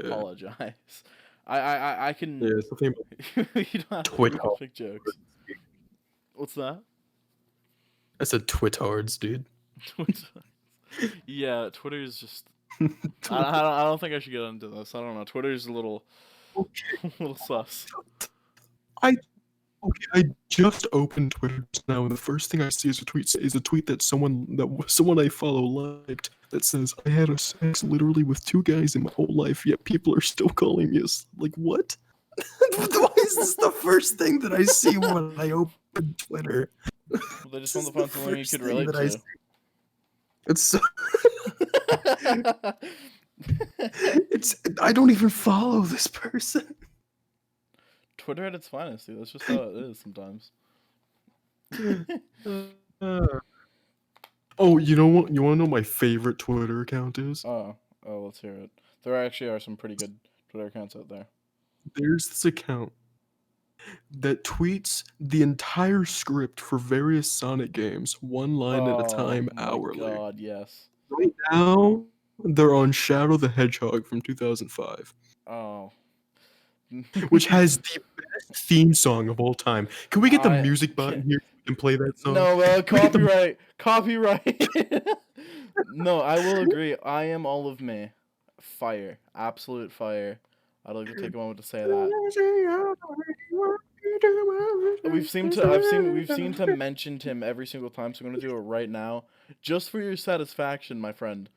[SPEAKER 1] apologize. I can.
[SPEAKER 2] Yeah, something about
[SPEAKER 1] You don't have
[SPEAKER 2] Twitter.
[SPEAKER 1] to make jokes. What's that?
[SPEAKER 2] I said twittards, dude.
[SPEAKER 1] Yeah, Twitter is just. I don't think I should get into this. I don't know. Twitter's a little sus.
[SPEAKER 2] I just opened Twitter just now, and the first thing I see is a tweet that someone I follow liked that says, "I had a sex literally with 2 guys in my whole life, yet people are still calling me what? Why is this the first thing that I see when I open Twitter?
[SPEAKER 1] Well, they just want to find something you could relate to.
[SPEAKER 2] It's so I don't even follow this person.
[SPEAKER 1] Twitter at its finest, dude. That's just how it is sometimes.
[SPEAKER 2] Oh, you know what? You want to know my favorite Twitter account is?
[SPEAKER 1] Oh, let's hear it. There actually are some pretty good Twitter accounts out there.
[SPEAKER 2] There's this account that tweets the entire script for various Sonic games, one line at a time, hourly.
[SPEAKER 1] Oh my god, yes.
[SPEAKER 2] Right now, they're on Shadow the Hedgehog from 2005.
[SPEAKER 1] Oh.
[SPEAKER 2] Which has the best theme song of all time. Can we get the music button here and play that song?
[SPEAKER 1] No, copyright. Copyright. No, I will agree. I Am All of Me. Fire. Absolute fire. I'd like to take a moment to say that. We've seen to mention him every single time, so I'm gonna do it right now. Just for your satisfaction, my friend.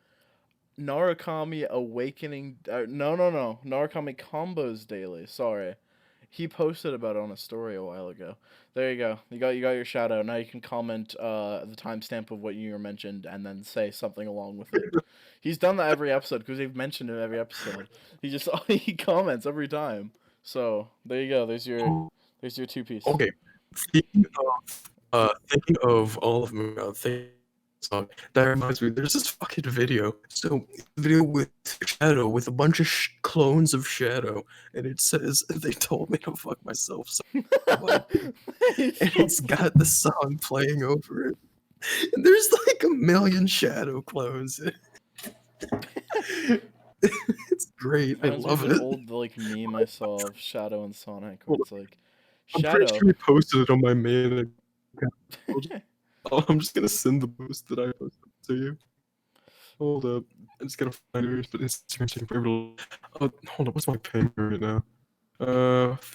[SPEAKER 1] Narukami Awakening... No. Narukami Combos Daily, sorry. He posted about it on a story a while ago. There you go. You got your shout out. Now you can comment the timestamp of what you were mentioned and then say something along with it. He's done that every episode because they've mentioned it every episode. He just he comments every time. So there you go. There's your two piece.
[SPEAKER 2] Okay. Thinking of all of them, song, that reminds me. There's this fucking video. So video with Shadow with a bunch of clones of Shadow, and it says they told me to fuck myself. So and it's got the song playing over it. And there's like a million Shadow clones. It's great. I love it.
[SPEAKER 1] An old like meme I saw of Shadow and Sonic where it's like
[SPEAKER 2] I'm
[SPEAKER 1] Shadow.
[SPEAKER 2] pretty sure we posted it on my main account. I'm just gonna send the post that I posted to you. Hold up. I'm just gonna find it, but Instagram's taking forever to... hold up, what's my ping right now?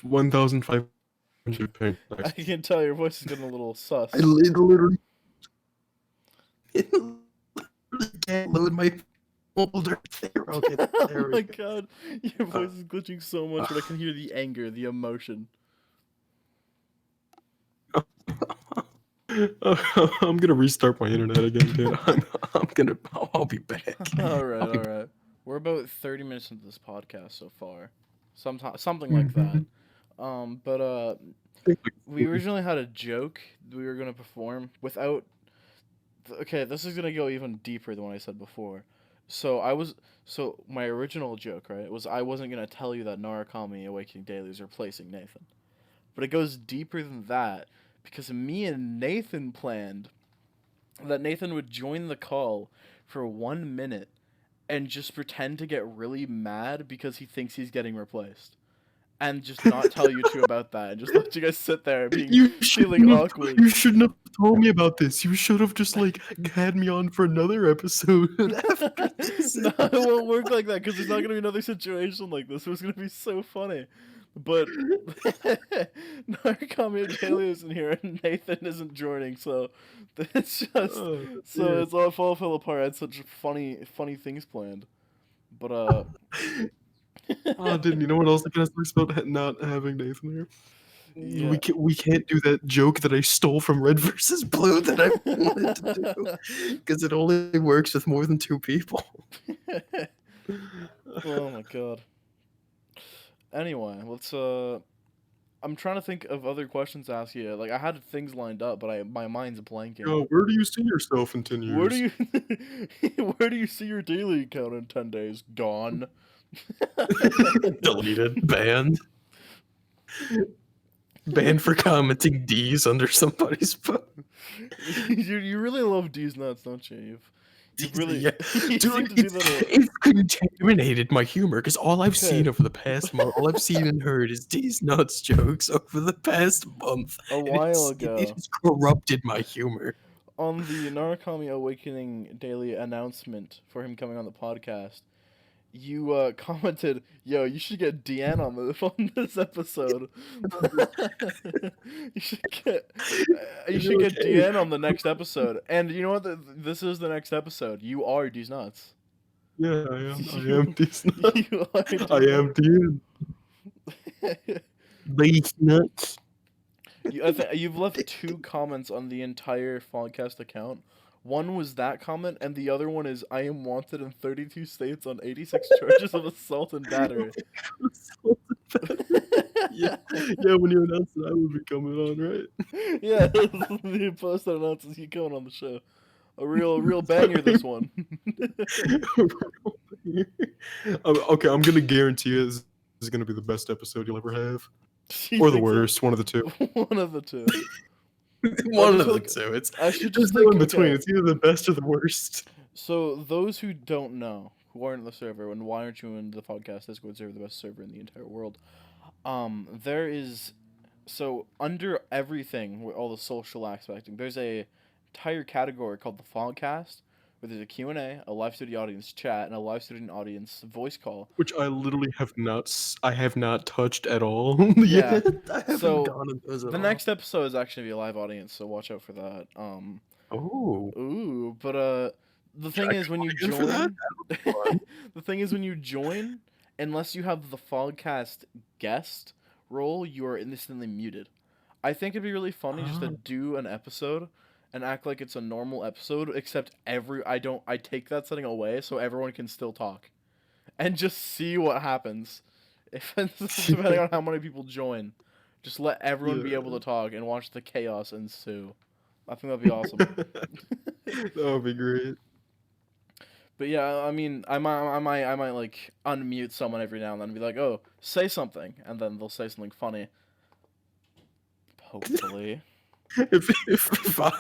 [SPEAKER 2] 1,500 ping. Nice.
[SPEAKER 1] I can tell your voice is getting a little sus.
[SPEAKER 2] I literally can't load my folder. Okay, there
[SPEAKER 1] oh my god, your voice is glitching so much, but I can hear the anger, the emotion.
[SPEAKER 2] I'm gonna restart my internet again, dude. I'll be back.
[SPEAKER 1] Alright. We're about 30 minutes into this podcast so far. Something like that. But we originally had a joke we were gonna perform without... Okay, this is gonna go even deeper than what I said before. So my original joke, right, was I wasn't gonna tell you that Narukami Awakening Daily is replacing Nathan. But it goes deeper than that, because me and Nathan planned that Nathan would join the call for 1 minute and just pretend to get really mad because he thinks he's getting replaced. And just not tell you two about that, and just let you guys sit there feeling awkward.
[SPEAKER 2] You shouldn't have told me about this. You should have just like had me on for another episode after this.
[SPEAKER 1] No, it won't work like that because there's not gonna be another situation like this. It was gonna be so funny. But Narukami Daily isn't here and Nathan isn't joining, so it's just it's all fell apart. I had such funny things planned. But
[SPEAKER 2] didn't you know what else I can say about not having Nathan here? Yeah. We can't do that joke that I stole from Red versus Blue that I wanted to do because it only works with more than 2 people.
[SPEAKER 1] Oh my god. Anyway, let's I'm trying to think of other questions to ask you. Like I had things lined up, but my mind's blanking.
[SPEAKER 2] Yo, where do you see yourself in 10 years?
[SPEAKER 1] Where do you see your daily account in 10 days? Gone.
[SPEAKER 2] Deleted. Banned. Banned for commenting D's under somebody's post.
[SPEAKER 1] You really love D's nuts, don't you? You've really,
[SPEAKER 2] yeah. Dude, it's contaminated my humor because all I've seen over the past month, all I've seen and heard is D's nuts jokes over the past month.
[SPEAKER 1] A while ago,
[SPEAKER 2] it has corrupted my humor.
[SPEAKER 1] On the Narukami Awakening Daily announcement for him coming on the podcast, you commented, "Yo, you should get Deanne on this episode. you should get Deanne on the next episode." And you know what? This is the next episode. You are D's nuts.
[SPEAKER 2] Yeah, I am D's nuts. I am Deanne. D's nuts.
[SPEAKER 1] You've left 2 comments on the entire Fogcast account. One was that comment, and the other one is, "I am wanted in 32 states on 86 charges of assault and battery."
[SPEAKER 2] yeah, when you announced that I would be coming on, right?
[SPEAKER 1] Yeah, the post that announces you coming on the show. A real banger, this one.
[SPEAKER 2] Okay, I'm gonna guarantee you this is gonna be the best episode you'll ever have. Or the worst, one of the two.
[SPEAKER 1] One of the two.
[SPEAKER 2] One of the two.
[SPEAKER 1] I should
[SPEAKER 2] just go in between. It's either the best or the worst.
[SPEAKER 1] So those who don't know, who aren't in the server, and why aren't you in the podcast Discord server, the best server in the entire world? There is, so under everything, all the social aspecting, there's a entire category called the Fogcast, where there's a Q&A, a live studio audience chat, and a live student audience voice call.
[SPEAKER 2] Which I literally have not touched at all yet. I haven't gone in those at all.
[SPEAKER 1] The next episode is actually a live audience, so watch out for that. But the thing is when you join, the thing is when you join, unless you have the Fogcast guest role, you are instantly muted. I think it'd be really funny just to do an episode and act like it's a normal episode, except I take that setting away so everyone can still talk. And just see what happens. If depending on how many people join. Just let everyone be able to talk and watch the chaos ensue. I think that'd be awesome.
[SPEAKER 2] That would be great.
[SPEAKER 1] But yeah, I mean, I might like unmute someone every now and then and be like, "Oh, say something," and then they'll say something funny. Hopefully.
[SPEAKER 2] If I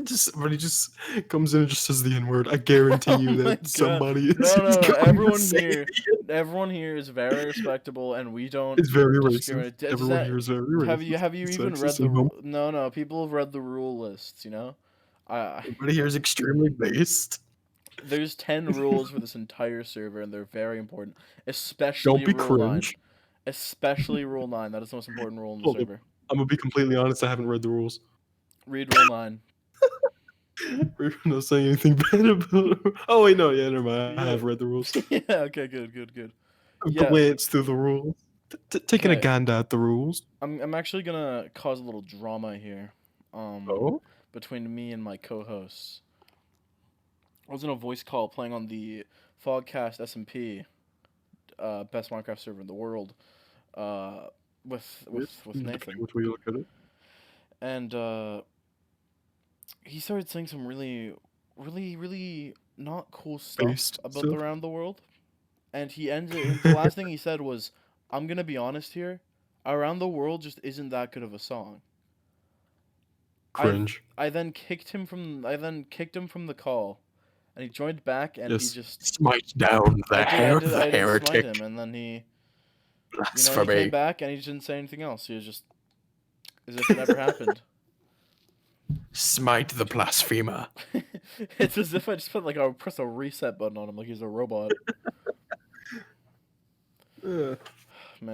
[SPEAKER 2] just somebody just comes in and just says the N-word, I guarantee you
[SPEAKER 1] my
[SPEAKER 2] that
[SPEAKER 1] God.
[SPEAKER 2] somebody is
[SPEAKER 1] No.
[SPEAKER 2] going to say
[SPEAKER 1] Everyone here is very respectable, and we don't.
[SPEAKER 2] it's very
[SPEAKER 1] discriminate.
[SPEAKER 2] racist.
[SPEAKER 1] Does
[SPEAKER 2] Everyone
[SPEAKER 1] that-
[SPEAKER 2] here is very racist.
[SPEAKER 1] Have you even read
[SPEAKER 2] sexist,
[SPEAKER 1] the
[SPEAKER 2] and
[SPEAKER 1] No, people have read the rule lists, you know?
[SPEAKER 2] everybody here is extremely based.
[SPEAKER 1] There's 10 rules for this entire server, and they're very important. Especially
[SPEAKER 2] Don't be
[SPEAKER 1] rule 9.
[SPEAKER 2] cringe.
[SPEAKER 1] Especially rule 9. That is the most important rule in the
[SPEAKER 2] Hold up.
[SPEAKER 1] server.
[SPEAKER 2] I'm gonna be completely honest. I haven't read the rules.
[SPEAKER 1] Read rule 9.
[SPEAKER 2] We're not saying anything bad about. Oh wait, no, yeah, never mind. I
[SPEAKER 1] Yeah.
[SPEAKER 2] have read the rules.
[SPEAKER 1] Yeah, okay, good.
[SPEAKER 2] I've
[SPEAKER 1] Yeah.
[SPEAKER 2] glanced through the rules. Taking a
[SPEAKER 1] Okay.
[SPEAKER 2] gander at the rules.
[SPEAKER 1] I'm actually gonna cause a little drama here.
[SPEAKER 2] Oh,
[SPEAKER 1] Between me and my co-hosts. I was in a voice call playing on the Fogcast SMP, best Minecraft server in the world, with Nathan,
[SPEAKER 2] which way you look at it?
[SPEAKER 1] and he started saying some really not cool stuff
[SPEAKER 2] Based
[SPEAKER 1] about
[SPEAKER 2] stuff?
[SPEAKER 1] around the world, and he ended. The last thing he said was, "I'm gonna be honest here, around the world just isn't that good of a song."
[SPEAKER 2] Cringe.
[SPEAKER 1] I then kicked him from the call, and he joined back, and
[SPEAKER 2] Yes.
[SPEAKER 1] he just
[SPEAKER 2] Smite down the
[SPEAKER 1] I did smite
[SPEAKER 2] heretic.
[SPEAKER 1] him, and then he he
[SPEAKER 2] Blasphemy.
[SPEAKER 1] came back and he didn't say anything else. He was just as if it never happened.
[SPEAKER 2] Smite the blasphemer.
[SPEAKER 1] It's as if I just press a reset button on him like he's a robot. Man, you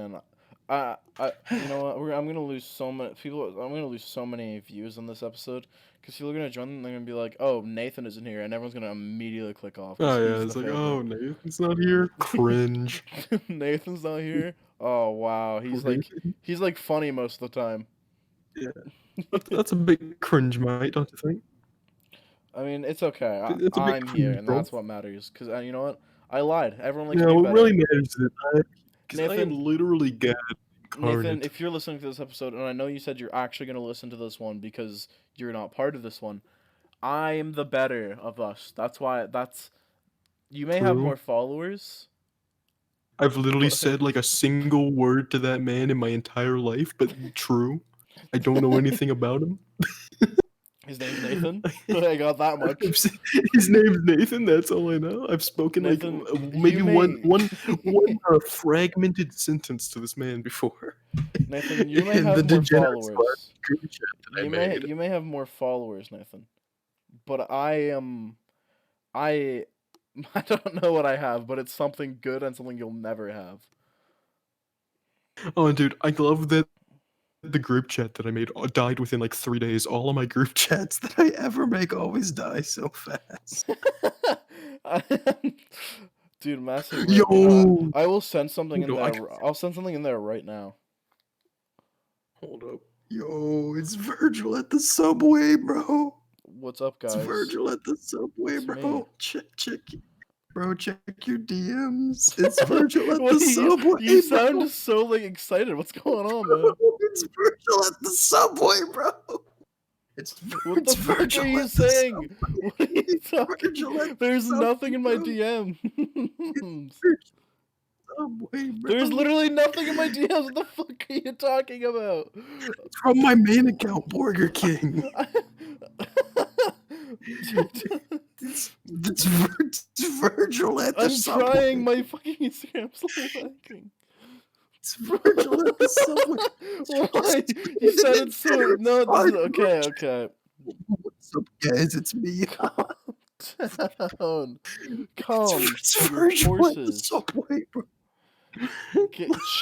[SPEAKER 1] know what? I'm gonna lose so many people. I'm gonna lose so many views on this episode because people are gonna join and they're gonna be like, "Oh, Nathan isn't here," and everyone's gonna immediately click off. 'Cause
[SPEAKER 2] Oh
[SPEAKER 1] he's
[SPEAKER 2] yeah,
[SPEAKER 1] the
[SPEAKER 2] it's like,
[SPEAKER 1] favorite.
[SPEAKER 2] oh, Nathan's not here. Cringe.
[SPEAKER 1] Nathan's not here. Oh wow, he's like funny most of the time.
[SPEAKER 2] Yeah, that's a big cringe, mate, don't you think?
[SPEAKER 1] I mean, it's okay.
[SPEAKER 2] It's a big
[SPEAKER 1] I'm here,
[SPEAKER 2] cringe,
[SPEAKER 1] and
[SPEAKER 2] bro.
[SPEAKER 1] that's what matters. Cause you know what? I lied. Everyone likes
[SPEAKER 2] Yeah,
[SPEAKER 1] me
[SPEAKER 2] what
[SPEAKER 1] better.
[SPEAKER 2] really matters is that because I am
[SPEAKER 1] Nathan-
[SPEAKER 2] literally God
[SPEAKER 1] Nathan,
[SPEAKER 2] incarnate.
[SPEAKER 1] if you're listening to this episode, and I know you said you're actually gonna listen to this one because you're not part of this one, I am the better of us. That's why. You may have
[SPEAKER 2] True.
[SPEAKER 1] more followers.
[SPEAKER 2] I've literally said like a single word to that man in my entire life, but true. I don't know anything about him.
[SPEAKER 1] His name's Nathan. I got that much.
[SPEAKER 2] His name's Nathan. That's all I know. I've spoken
[SPEAKER 1] Nathan,
[SPEAKER 2] like maybe
[SPEAKER 1] you
[SPEAKER 2] one fragmented sentence to this man before.
[SPEAKER 1] Nathan, you may
[SPEAKER 2] In
[SPEAKER 1] have
[SPEAKER 2] the
[SPEAKER 1] more
[SPEAKER 2] Degenerate
[SPEAKER 1] followers.
[SPEAKER 2] Squad group chat that I made.
[SPEAKER 1] You may have more followers, Nathan. But I don't know what I have, but it's something good and something you'll never have.
[SPEAKER 2] Oh, dude, I love that the group chat that I made died within like 3 days. All of my group chats that I ever make always die so fast.
[SPEAKER 1] Dude, massive.
[SPEAKER 2] Yo!
[SPEAKER 1] You know, I will send something in
[SPEAKER 2] Yo, I
[SPEAKER 1] there. I'll send something in there right now.
[SPEAKER 2] Hold up. Yo, it's Virgil at the subway, bro.
[SPEAKER 1] What's up, guys?
[SPEAKER 2] It's Virgil at the subway,
[SPEAKER 1] It's
[SPEAKER 2] bro.
[SPEAKER 1] me.
[SPEAKER 2] Check your DMs. It's Virgil at
[SPEAKER 1] What
[SPEAKER 2] the
[SPEAKER 1] do
[SPEAKER 2] subway,
[SPEAKER 1] you
[SPEAKER 2] bro.
[SPEAKER 1] sound so like excited. What's going on, man?
[SPEAKER 2] It's Virgil at the subway, bro.
[SPEAKER 1] What the fuck are you saying? What are you talking? There's nothing in my DMs.
[SPEAKER 2] Subway, bro.
[SPEAKER 1] There's literally nothing in my DMs. What the fuck are you talking about?
[SPEAKER 2] It's from my main account, Burger King. It's Virgil at the
[SPEAKER 1] I'm
[SPEAKER 2] subway.
[SPEAKER 1] trying. My fucking Instagram's not working.
[SPEAKER 2] It's Virgil at the subway.
[SPEAKER 1] Why? You said it so. No, this is okay.
[SPEAKER 2] What's up, guys? It's me.
[SPEAKER 1] Down. Calm.
[SPEAKER 2] It's Virgil at the
[SPEAKER 1] Horses.
[SPEAKER 2] subway, bro.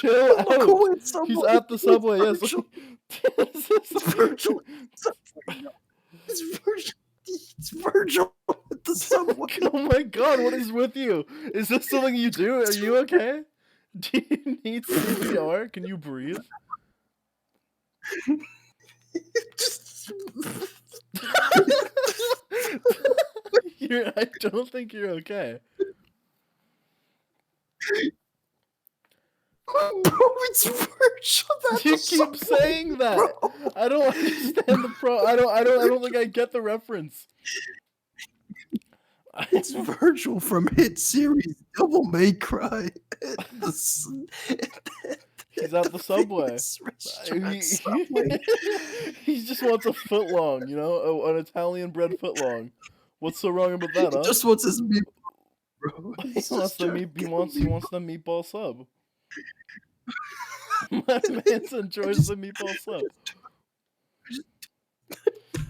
[SPEAKER 1] Chill
[SPEAKER 2] Look
[SPEAKER 1] out.
[SPEAKER 2] who it's subway.
[SPEAKER 1] He's at the subway. Yes.
[SPEAKER 2] Virgil.
[SPEAKER 1] It's
[SPEAKER 2] It's Virgil. It's Virgil. It's Virgil at the subway.
[SPEAKER 1] Oh my god, what is with you? Is this something you do? Are you okay? Do you need CPR? Can you breathe? I don't think you're okay.
[SPEAKER 2] Bro, it's Virgil. That's
[SPEAKER 1] You
[SPEAKER 2] a
[SPEAKER 1] keep
[SPEAKER 2] subway,
[SPEAKER 1] saying that.
[SPEAKER 2] bro.
[SPEAKER 1] I don't understand the I don't think I get the reference.
[SPEAKER 2] It's Virgil from hit series Devil May Cry.
[SPEAKER 1] He's at the Subway.
[SPEAKER 2] Subway.
[SPEAKER 1] He just wants a foot long, you know, an Italian bread foot long. What's so wrong about that,
[SPEAKER 2] He
[SPEAKER 1] huh?
[SPEAKER 2] just wants his meat, bro.
[SPEAKER 1] He
[SPEAKER 2] He's
[SPEAKER 1] wants
[SPEAKER 2] just
[SPEAKER 1] the
[SPEAKER 2] trying to
[SPEAKER 1] meat.
[SPEAKER 2] get the
[SPEAKER 1] He
[SPEAKER 2] meatball.
[SPEAKER 1] wants the meatball sub. My man enjoys the meatball sub.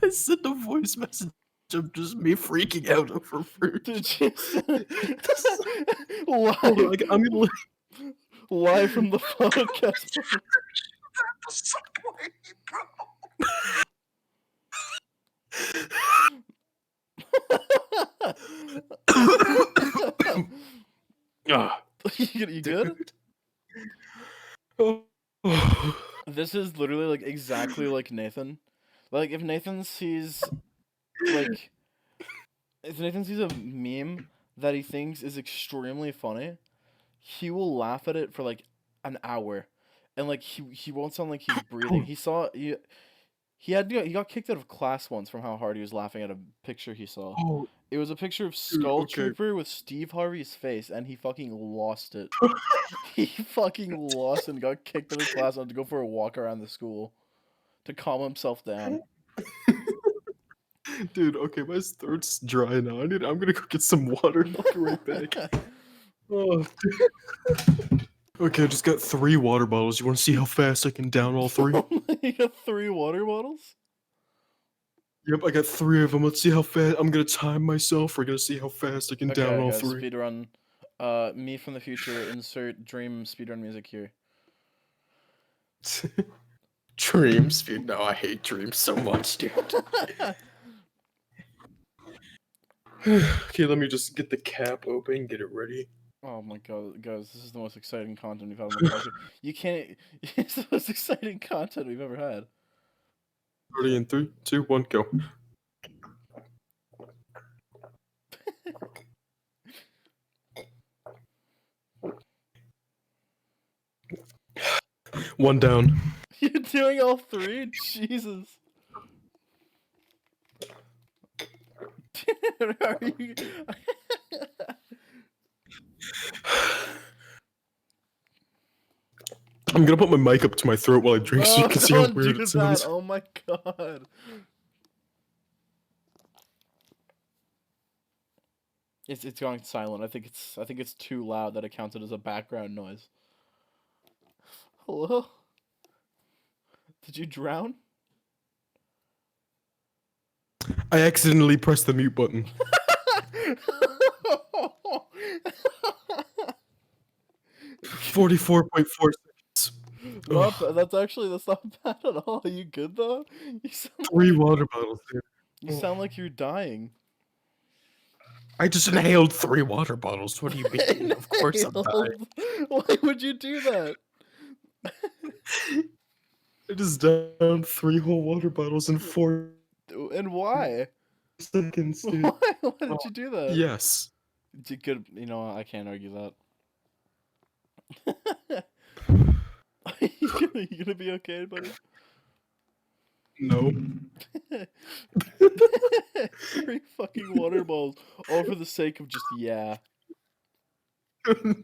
[SPEAKER 2] I sent a voice message of just me freaking out over food.
[SPEAKER 1] Did you?
[SPEAKER 2] Hold on, I'm gonna
[SPEAKER 1] live from the podcast. You good?
[SPEAKER 2] Oh.
[SPEAKER 1] This is literally like exactly like Nathan. Like if Nathan sees a meme that he thinks is extremely funny, he will laugh at it for like an hour, and like he won't sound like he's breathing. He got kicked out of class once from how hard he was laughing at a picture he saw.
[SPEAKER 2] Oh,
[SPEAKER 1] It was a picture of
[SPEAKER 2] dude,
[SPEAKER 1] Skull
[SPEAKER 2] okay.
[SPEAKER 1] Trooper with Steve Harvey's face, and he fucking lost it. He fucking lost and got kicked out of class and had to go for a walk around the school to calm himself down.
[SPEAKER 2] Dude, okay, my throat's dry now. I'm gonna go get some water and I'll be right back. Oh, dude. Okay, I just got 3 water bottles. You want to see how fast I can down all 3?
[SPEAKER 1] You got 3 water bottles?
[SPEAKER 2] Yep, I got 3 of them. Let's see how fast. I'm gonna time myself. We're gonna see how fast I can down all 3.
[SPEAKER 1] Speedrun. Me from the future, insert dream speedrun music here.
[SPEAKER 2] Dream speed. No, I hate dreams so much, dude. Okay, let me just get the cap open, get it ready.
[SPEAKER 1] Oh my god, guys, this is the most exciting content we've had on the podcast. You can't. It's the most exciting content we've ever had.
[SPEAKER 2] Ready in 3, 2, 1, go. One down.
[SPEAKER 1] You're doing all 3? Jesus. Dude, are you...
[SPEAKER 2] I'm gonna put my mic up to my throat while I drink so you can see how
[SPEAKER 1] don't
[SPEAKER 2] weird
[SPEAKER 1] do
[SPEAKER 2] it sounds.
[SPEAKER 1] that. Oh my god. It's going silent. I think it's too loud that it counted as a background noise. Hello? Did you drown?
[SPEAKER 2] I accidentally pressed the mute button. 44.4 seconds.
[SPEAKER 1] That's not bad at all. Are you good though? You sound
[SPEAKER 2] 3 water bottles, dude.
[SPEAKER 1] You sound like you're dying.
[SPEAKER 2] I just inhaled 3 water bottles. What do you mean? Of course I'm dying.
[SPEAKER 1] Why would you do that?
[SPEAKER 2] I just downed 3 whole water bottles in 4
[SPEAKER 1] And why?
[SPEAKER 2] seconds, dude.
[SPEAKER 1] Why did you do that?
[SPEAKER 2] Yes.
[SPEAKER 1] You could, I can't argue that. you gonna be okay, buddy?
[SPEAKER 2] No.
[SPEAKER 1] 3 fucking water balls, all for the sake of just yeah.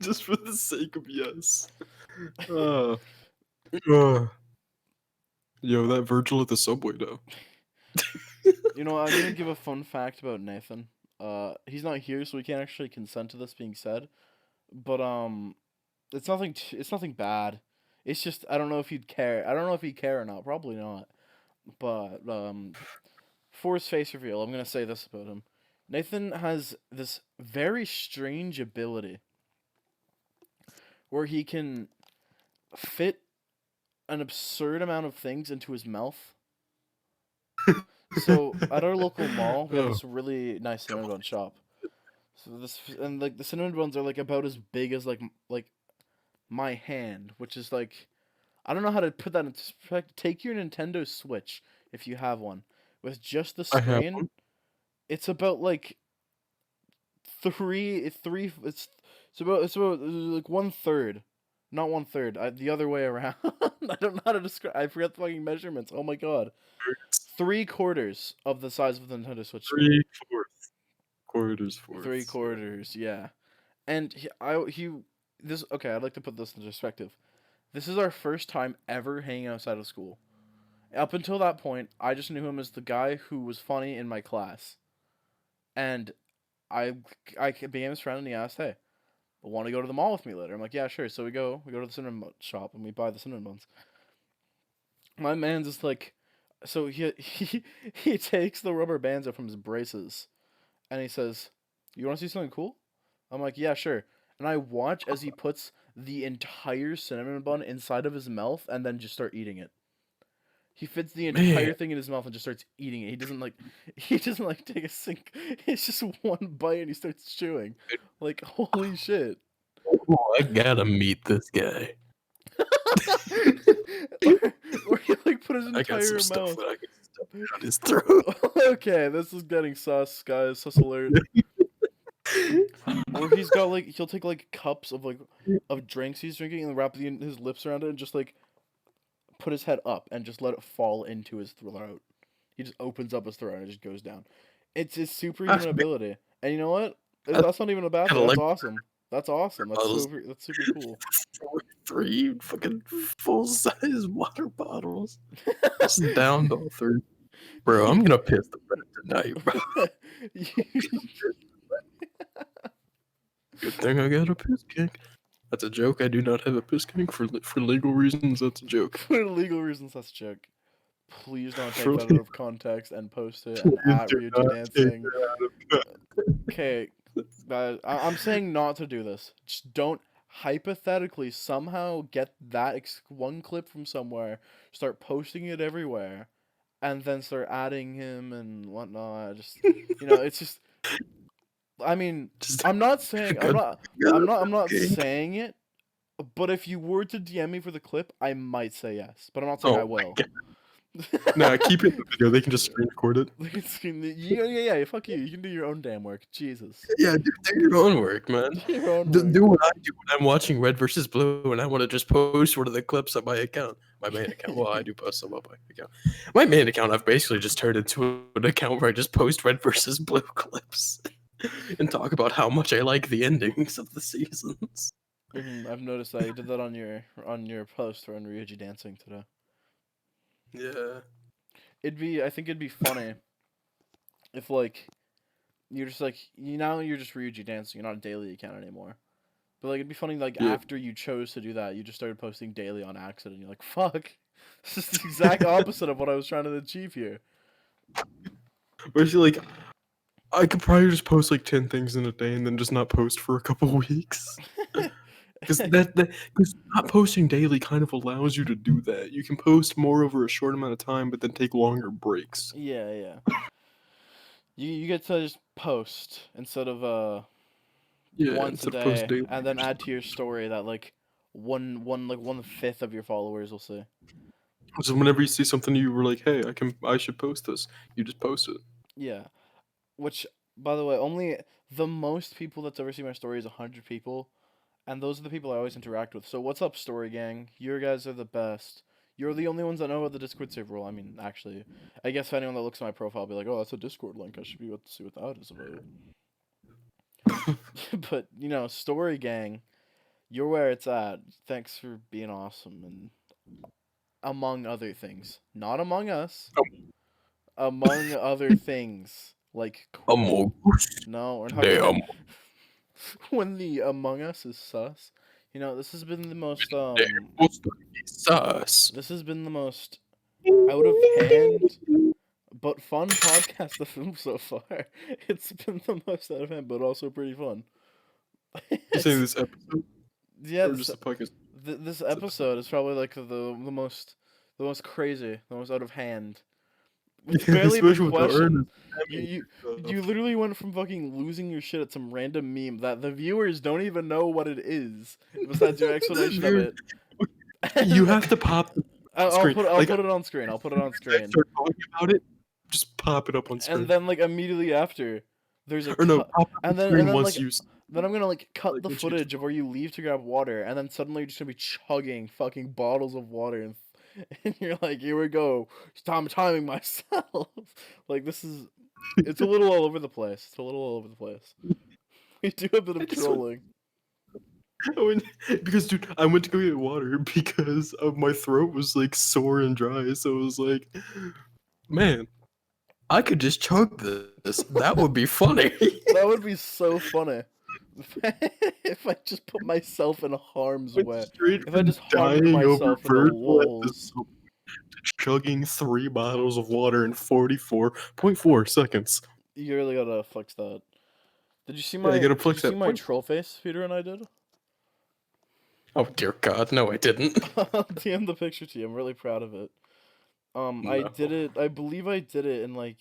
[SPEAKER 2] Just for the sake of yes. Yo, that Virgil at the subway though.
[SPEAKER 1] I'm gonna give a fun fact about Nathan. He's not here, so we can't actually consent to this being said. But it's nothing bad. It's just I don't know if he'd care. I don't know if he'd care or not. Probably not. But for his face reveal, I'm gonna say this about him. Nathan has this very strange ability where he can fit an absurd amount of things into his mouth. So at our local mall, we have this really nice cinnamon bun shop. So the cinnamon buns are like about as big as like my hand, which is like I don't know how to put that into perspective. Take your Nintendo Switch if you have one, with just the
[SPEAKER 2] I have
[SPEAKER 1] screen.
[SPEAKER 2] one.
[SPEAKER 1] It's about like three. It's about like 1/3, not 1/3. The other way around. I don't know how to describe. I forgot the fucking measurements. Oh my god.
[SPEAKER 2] It's
[SPEAKER 1] 3/4 of the size of the Nintendo Switch screen.
[SPEAKER 2] 3/4 quarters
[SPEAKER 1] Three
[SPEAKER 2] fourths.
[SPEAKER 1] quarters, yeah. And this okay. I'd like to put this in perspective. This is our first time ever hanging outside of school. Up until that point, I just knew him as the guy who was funny in my class, and I I became his friend, and he asked, "Hey, want to go to the mall with me later?" I'm like, "Yeah, sure." So we go to the cinnamon shop and we buy the cinnamon buns. My man's just like, so he takes the rubber bands out from his braces, and he says, "You want to see something cool?" I'm like, "Yeah, sure." And I watch as he puts the entire cinnamon bun inside of his mouth and then just start eating it. He fits the
[SPEAKER 2] Man,
[SPEAKER 1] entire thing in his mouth and just starts eating it. He doesn't like take a sink. It's just one bite and he starts chewing. Like holy shit.
[SPEAKER 2] oh, I gotta meet this guy.
[SPEAKER 1] or, or he like put his
[SPEAKER 2] I got some
[SPEAKER 1] entire
[SPEAKER 2] stuff
[SPEAKER 1] mouth.
[SPEAKER 2] that I can stuff down his throat.
[SPEAKER 1] Okay, this is getting sus, guys. Sus alert. Or he's got like he'll take like cups of drinks he's drinking and wrap his lips around it and just like put his head up and just let it fall into his throat. He just opens up his throat and it just goes down. It's his
[SPEAKER 2] I've
[SPEAKER 1] superhuman ability. And you know what?
[SPEAKER 2] got
[SPEAKER 1] That's not even a bad thing.
[SPEAKER 2] a
[SPEAKER 1] That's
[SPEAKER 2] leg
[SPEAKER 1] awesome. That's awesome.
[SPEAKER 2] bottles.
[SPEAKER 1] That's super cool.
[SPEAKER 2] Three fucking full size water bottles. Just downed all three. Bro, I'm gonna piss the bed tonight, bro. Good thing I got a piss kink. That's a joke. I do not have a piss kink for legal reasons. That's a joke.
[SPEAKER 1] For legal reasons, that's a joke. Please don't take
[SPEAKER 2] For
[SPEAKER 1] that out of context and post it and at
[SPEAKER 2] do
[SPEAKER 1] Ryuji
[SPEAKER 2] not take
[SPEAKER 1] dancing.
[SPEAKER 2] that out of
[SPEAKER 1] Okay, I'm saying not to do this. Just don't hypothetically somehow get that one clip from somewhere, start posting it everywhere, and then start adding him and whatnot. Just it's just. I mean,
[SPEAKER 2] Just
[SPEAKER 1] I'm not saying
[SPEAKER 2] got
[SPEAKER 1] I'm not
[SPEAKER 2] kink.
[SPEAKER 1] saying it, but if you were to DM me for the clip, I might say yes. But I'm not saying I
[SPEAKER 2] Oh my
[SPEAKER 1] will.
[SPEAKER 2] god. Nah, keep it in the video. They can just screen record it.
[SPEAKER 1] Yeah, fuck you. You can do your own damn work. Jesus.
[SPEAKER 2] Yeah, do your own work, man.
[SPEAKER 1] Do your own
[SPEAKER 2] Do,
[SPEAKER 1] work.
[SPEAKER 2] do what I do when I'm watching Red versus Blue and I want to just post one of the clips on my account. My main account. Well, I do post some on my account. My main account, I've basically just turned into an account where I just post Red versus Blue clips and talk about how much I like the endings of the seasons.
[SPEAKER 1] I've noticed that you did that on your post on Ryuji dancing today.
[SPEAKER 2] Yeah.
[SPEAKER 1] I think it'd be funny if like you're just like you're just Ryuji dancing. You're not a daily account anymore. But like it'd be funny like
[SPEAKER 2] Yeah.
[SPEAKER 1] after you chose to do that, you just started posting daily on accident. You're like, fuck, this is the exact opposite of what I was trying to achieve here.
[SPEAKER 2] But I feel like I could probably just post like 10 things in a day and then just not post for a couple weeks. Because because not posting daily kind of allows you to do that. You can post more over a short amount of time, but then take longer breaks.
[SPEAKER 1] Yeah. You get to just post instead of
[SPEAKER 2] Yeah,
[SPEAKER 1] once a
[SPEAKER 2] instead of post
[SPEAKER 1] day,
[SPEAKER 2] daily.
[SPEAKER 1] and then add to your story that like one fifth of your followers will see.
[SPEAKER 2] So whenever you see something you were like, hey, I should post this, you just post it.
[SPEAKER 1] Yeah, which by the way, only the most people that's ever seen my story is 100 people, and those are the people I always interact with. So what's up, story gang? You guys are the best. You're the only ones that know about the Discord server. Well, I mean, actually, I guess anyone that looks at my profile will be like, "Oh, that's a Discord link. I should be able to see what that is about." But story gang, you're where it's at. Thanks for being awesome and among other things, not among us, among other things like cool.
[SPEAKER 2] Among Us.
[SPEAKER 1] No, we're not gonna.
[SPEAKER 2] Damn.
[SPEAKER 1] When the Among Us is sus, this has been the most
[SPEAKER 2] Sus.
[SPEAKER 1] this has been the most out of hand but fun podcast to film so far. It's been the most out of hand, but also pretty fun.
[SPEAKER 2] You saying this episode
[SPEAKER 1] Yeah,
[SPEAKER 2] or just the podcast?
[SPEAKER 1] this episode is probably like the most crazy, the most out of hand. It's barely been
[SPEAKER 2] Especially with the
[SPEAKER 1] questioned.
[SPEAKER 2] Ernest
[SPEAKER 1] You
[SPEAKER 2] stuff.
[SPEAKER 1] you literally went from fucking losing your shit at some random meme that the viewers don't even know what it is besides your explanation of it.
[SPEAKER 2] You have to pop the screen.
[SPEAKER 1] I'll
[SPEAKER 2] Like,
[SPEAKER 1] put it on screen. I'll put it on
[SPEAKER 2] I
[SPEAKER 1] screen.
[SPEAKER 2] start talking about it, just pop it up on
[SPEAKER 1] And
[SPEAKER 2] screen.
[SPEAKER 1] then like immediately after, there's a
[SPEAKER 2] Or no,
[SPEAKER 1] cut,
[SPEAKER 2] pop up on screen
[SPEAKER 1] and then
[SPEAKER 2] once
[SPEAKER 1] like
[SPEAKER 2] you
[SPEAKER 1] then I'm gonna like cut
[SPEAKER 2] like
[SPEAKER 1] the
[SPEAKER 2] once you
[SPEAKER 1] footage of where you leave to grab water, and then suddenly you're just gonna be chugging fucking bottles of water, and and you're like, here we go, I'm timing myself. Like this is, it's a little all over the place. It's a little all over the place. We do a bit
[SPEAKER 2] I
[SPEAKER 1] of
[SPEAKER 2] just went,
[SPEAKER 1] trolling.
[SPEAKER 2] I went because dude, I went to go get water because of my throat was like sore and dry. So it was like, man, I could just chug this. That would be funny.
[SPEAKER 1] That would be so funny. If I just put myself in harm's
[SPEAKER 2] Went
[SPEAKER 1] way.
[SPEAKER 2] straight
[SPEAKER 1] If I
[SPEAKER 2] from
[SPEAKER 1] just harmed
[SPEAKER 2] dying over
[SPEAKER 1] myself in the
[SPEAKER 2] virtual
[SPEAKER 1] lulz.
[SPEAKER 2] episode to chugging 3 bottles of water in 44.4 seconds.
[SPEAKER 1] You really gotta flex that.
[SPEAKER 2] Yeah, I gotta
[SPEAKER 1] Did you
[SPEAKER 2] flex
[SPEAKER 1] see
[SPEAKER 2] that
[SPEAKER 1] my
[SPEAKER 2] point.
[SPEAKER 1] troll face Peter and I did?
[SPEAKER 2] Oh dear God, no, I didn't.
[SPEAKER 1] I'll DM the picture to you. I'm really proud of it. I
[SPEAKER 2] No.
[SPEAKER 1] did it. I believe I did it in like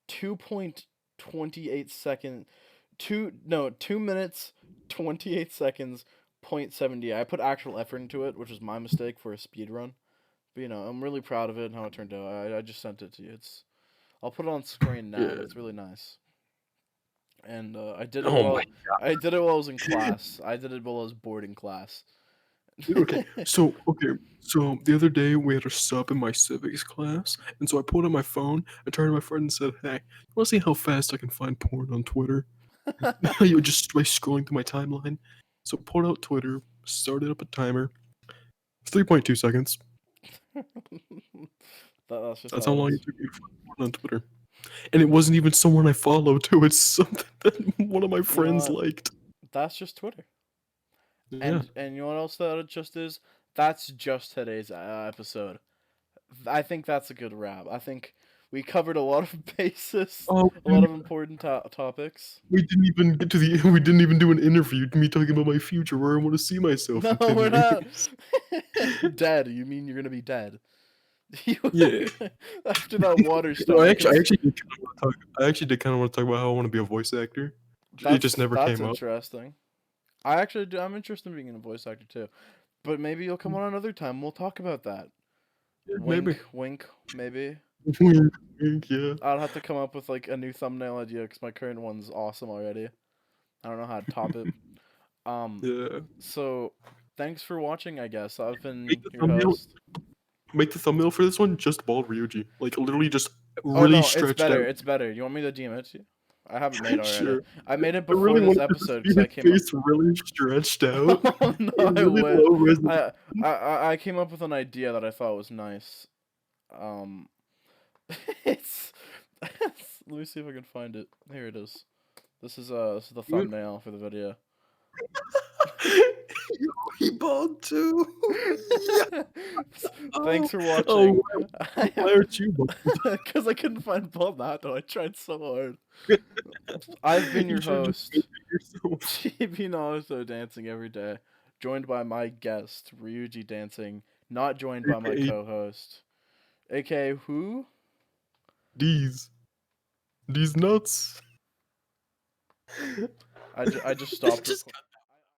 [SPEAKER 1] 2.28 second. 2 minutes 28 seconds. 0.70. I put actual effort into it, which was my mistake for a speed run. But I'm really proud of it and how it turned out. I just sent it to you. I'll put it on screen now.
[SPEAKER 2] Yeah.
[SPEAKER 1] But it's really nice. And
[SPEAKER 2] Oh my
[SPEAKER 1] I did it while I was in class. I did it while I was bored in class.
[SPEAKER 2] Okay, so the other day we had a sub in my civics class, and so I pulled out my phone, I turned to my friend and said, "Hey, you want to see how fast I can find porn on Twitter?" You just by scrolling through my timeline. So pulled out Twitter, started up a timer. 3.2 seconds.
[SPEAKER 1] That's just
[SPEAKER 2] That's
[SPEAKER 1] how
[SPEAKER 2] how
[SPEAKER 1] it
[SPEAKER 2] long
[SPEAKER 1] is.
[SPEAKER 2] it took me to find porn on Twitter. And it wasn't even someone I follow too. It's something that one of my
[SPEAKER 1] You know
[SPEAKER 2] friends
[SPEAKER 1] what?
[SPEAKER 2] liked.
[SPEAKER 1] That's just Twitter.
[SPEAKER 2] Yeah.
[SPEAKER 1] And you know what else that it just is? That's just today's episode. I think that's a good wrap. I think we covered a lot of bases,
[SPEAKER 2] Oh,
[SPEAKER 1] a lot of important topics.
[SPEAKER 2] we didn't even get to the. We didn't even do an interview. Me talking about my future, where I want to see myself
[SPEAKER 1] No,
[SPEAKER 2] in 10
[SPEAKER 1] we're not.
[SPEAKER 2] years.
[SPEAKER 1] Dead. You mean you're gonna be dead?
[SPEAKER 2] Yeah.
[SPEAKER 1] After that water
[SPEAKER 2] No,
[SPEAKER 1] stuff,
[SPEAKER 2] I actually did kind of want to talk. I actually did kind of want to talk about how I want to be a voice actor. It just never
[SPEAKER 1] that's
[SPEAKER 2] came up.
[SPEAKER 1] interesting. I actually do. I'm interested in being a voice actor too, but maybe you'll come on another time. We'll talk about that.
[SPEAKER 2] Yeah,
[SPEAKER 1] Wink,
[SPEAKER 2] maybe.
[SPEAKER 1] wink. Maybe
[SPEAKER 2] Wink, wink, yeah.
[SPEAKER 1] I'll have to come up with like a new thumbnail idea because my current one's awesome already. I don't know how to top it. Um,
[SPEAKER 2] Yeah.
[SPEAKER 1] so thanks for watching. I guess I've
[SPEAKER 2] Make
[SPEAKER 1] been
[SPEAKER 2] the
[SPEAKER 1] your
[SPEAKER 2] thumbnail.
[SPEAKER 1] host.
[SPEAKER 2] Make the thumbnail for this one just bald Ryuji, like literally just
[SPEAKER 1] Oh
[SPEAKER 2] really
[SPEAKER 1] no, it's
[SPEAKER 2] stretched
[SPEAKER 1] better.
[SPEAKER 2] out.
[SPEAKER 1] It's better. You want me to DM it to you? I have it made already.
[SPEAKER 2] Sure.
[SPEAKER 1] I made it
[SPEAKER 2] I
[SPEAKER 1] before
[SPEAKER 2] really
[SPEAKER 1] this
[SPEAKER 2] wanted to just
[SPEAKER 1] episode
[SPEAKER 2] see
[SPEAKER 1] because I
[SPEAKER 2] his
[SPEAKER 1] came up.
[SPEAKER 2] face really stretched out.
[SPEAKER 1] Oh no,
[SPEAKER 2] In
[SPEAKER 1] I
[SPEAKER 2] really
[SPEAKER 1] wish.
[SPEAKER 2] low resolution.
[SPEAKER 1] I came up with an idea that I thought was nice. Um, it's, let me see if I can find it. Here it is. This is the thumbnail for the video.
[SPEAKER 2] He bald too. Yeah.
[SPEAKER 1] Thanks for
[SPEAKER 2] Oh,
[SPEAKER 1] watching.
[SPEAKER 2] why aren't you bald?
[SPEAKER 1] Because I couldn't find Bald Natto. I tried so hard. I've been
[SPEAKER 2] You
[SPEAKER 1] your
[SPEAKER 2] should've just
[SPEAKER 1] host,
[SPEAKER 2] made it yourself.
[SPEAKER 1] GB Naruto dancing every day, joined by my guest Ryuji dancing, not joined by my
[SPEAKER 2] AKA
[SPEAKER 1] co-host, aka who?
[SPEAKER 2] These nuts.
[SPEAKER 1] I just stopped.
[SPEAKER 2] Just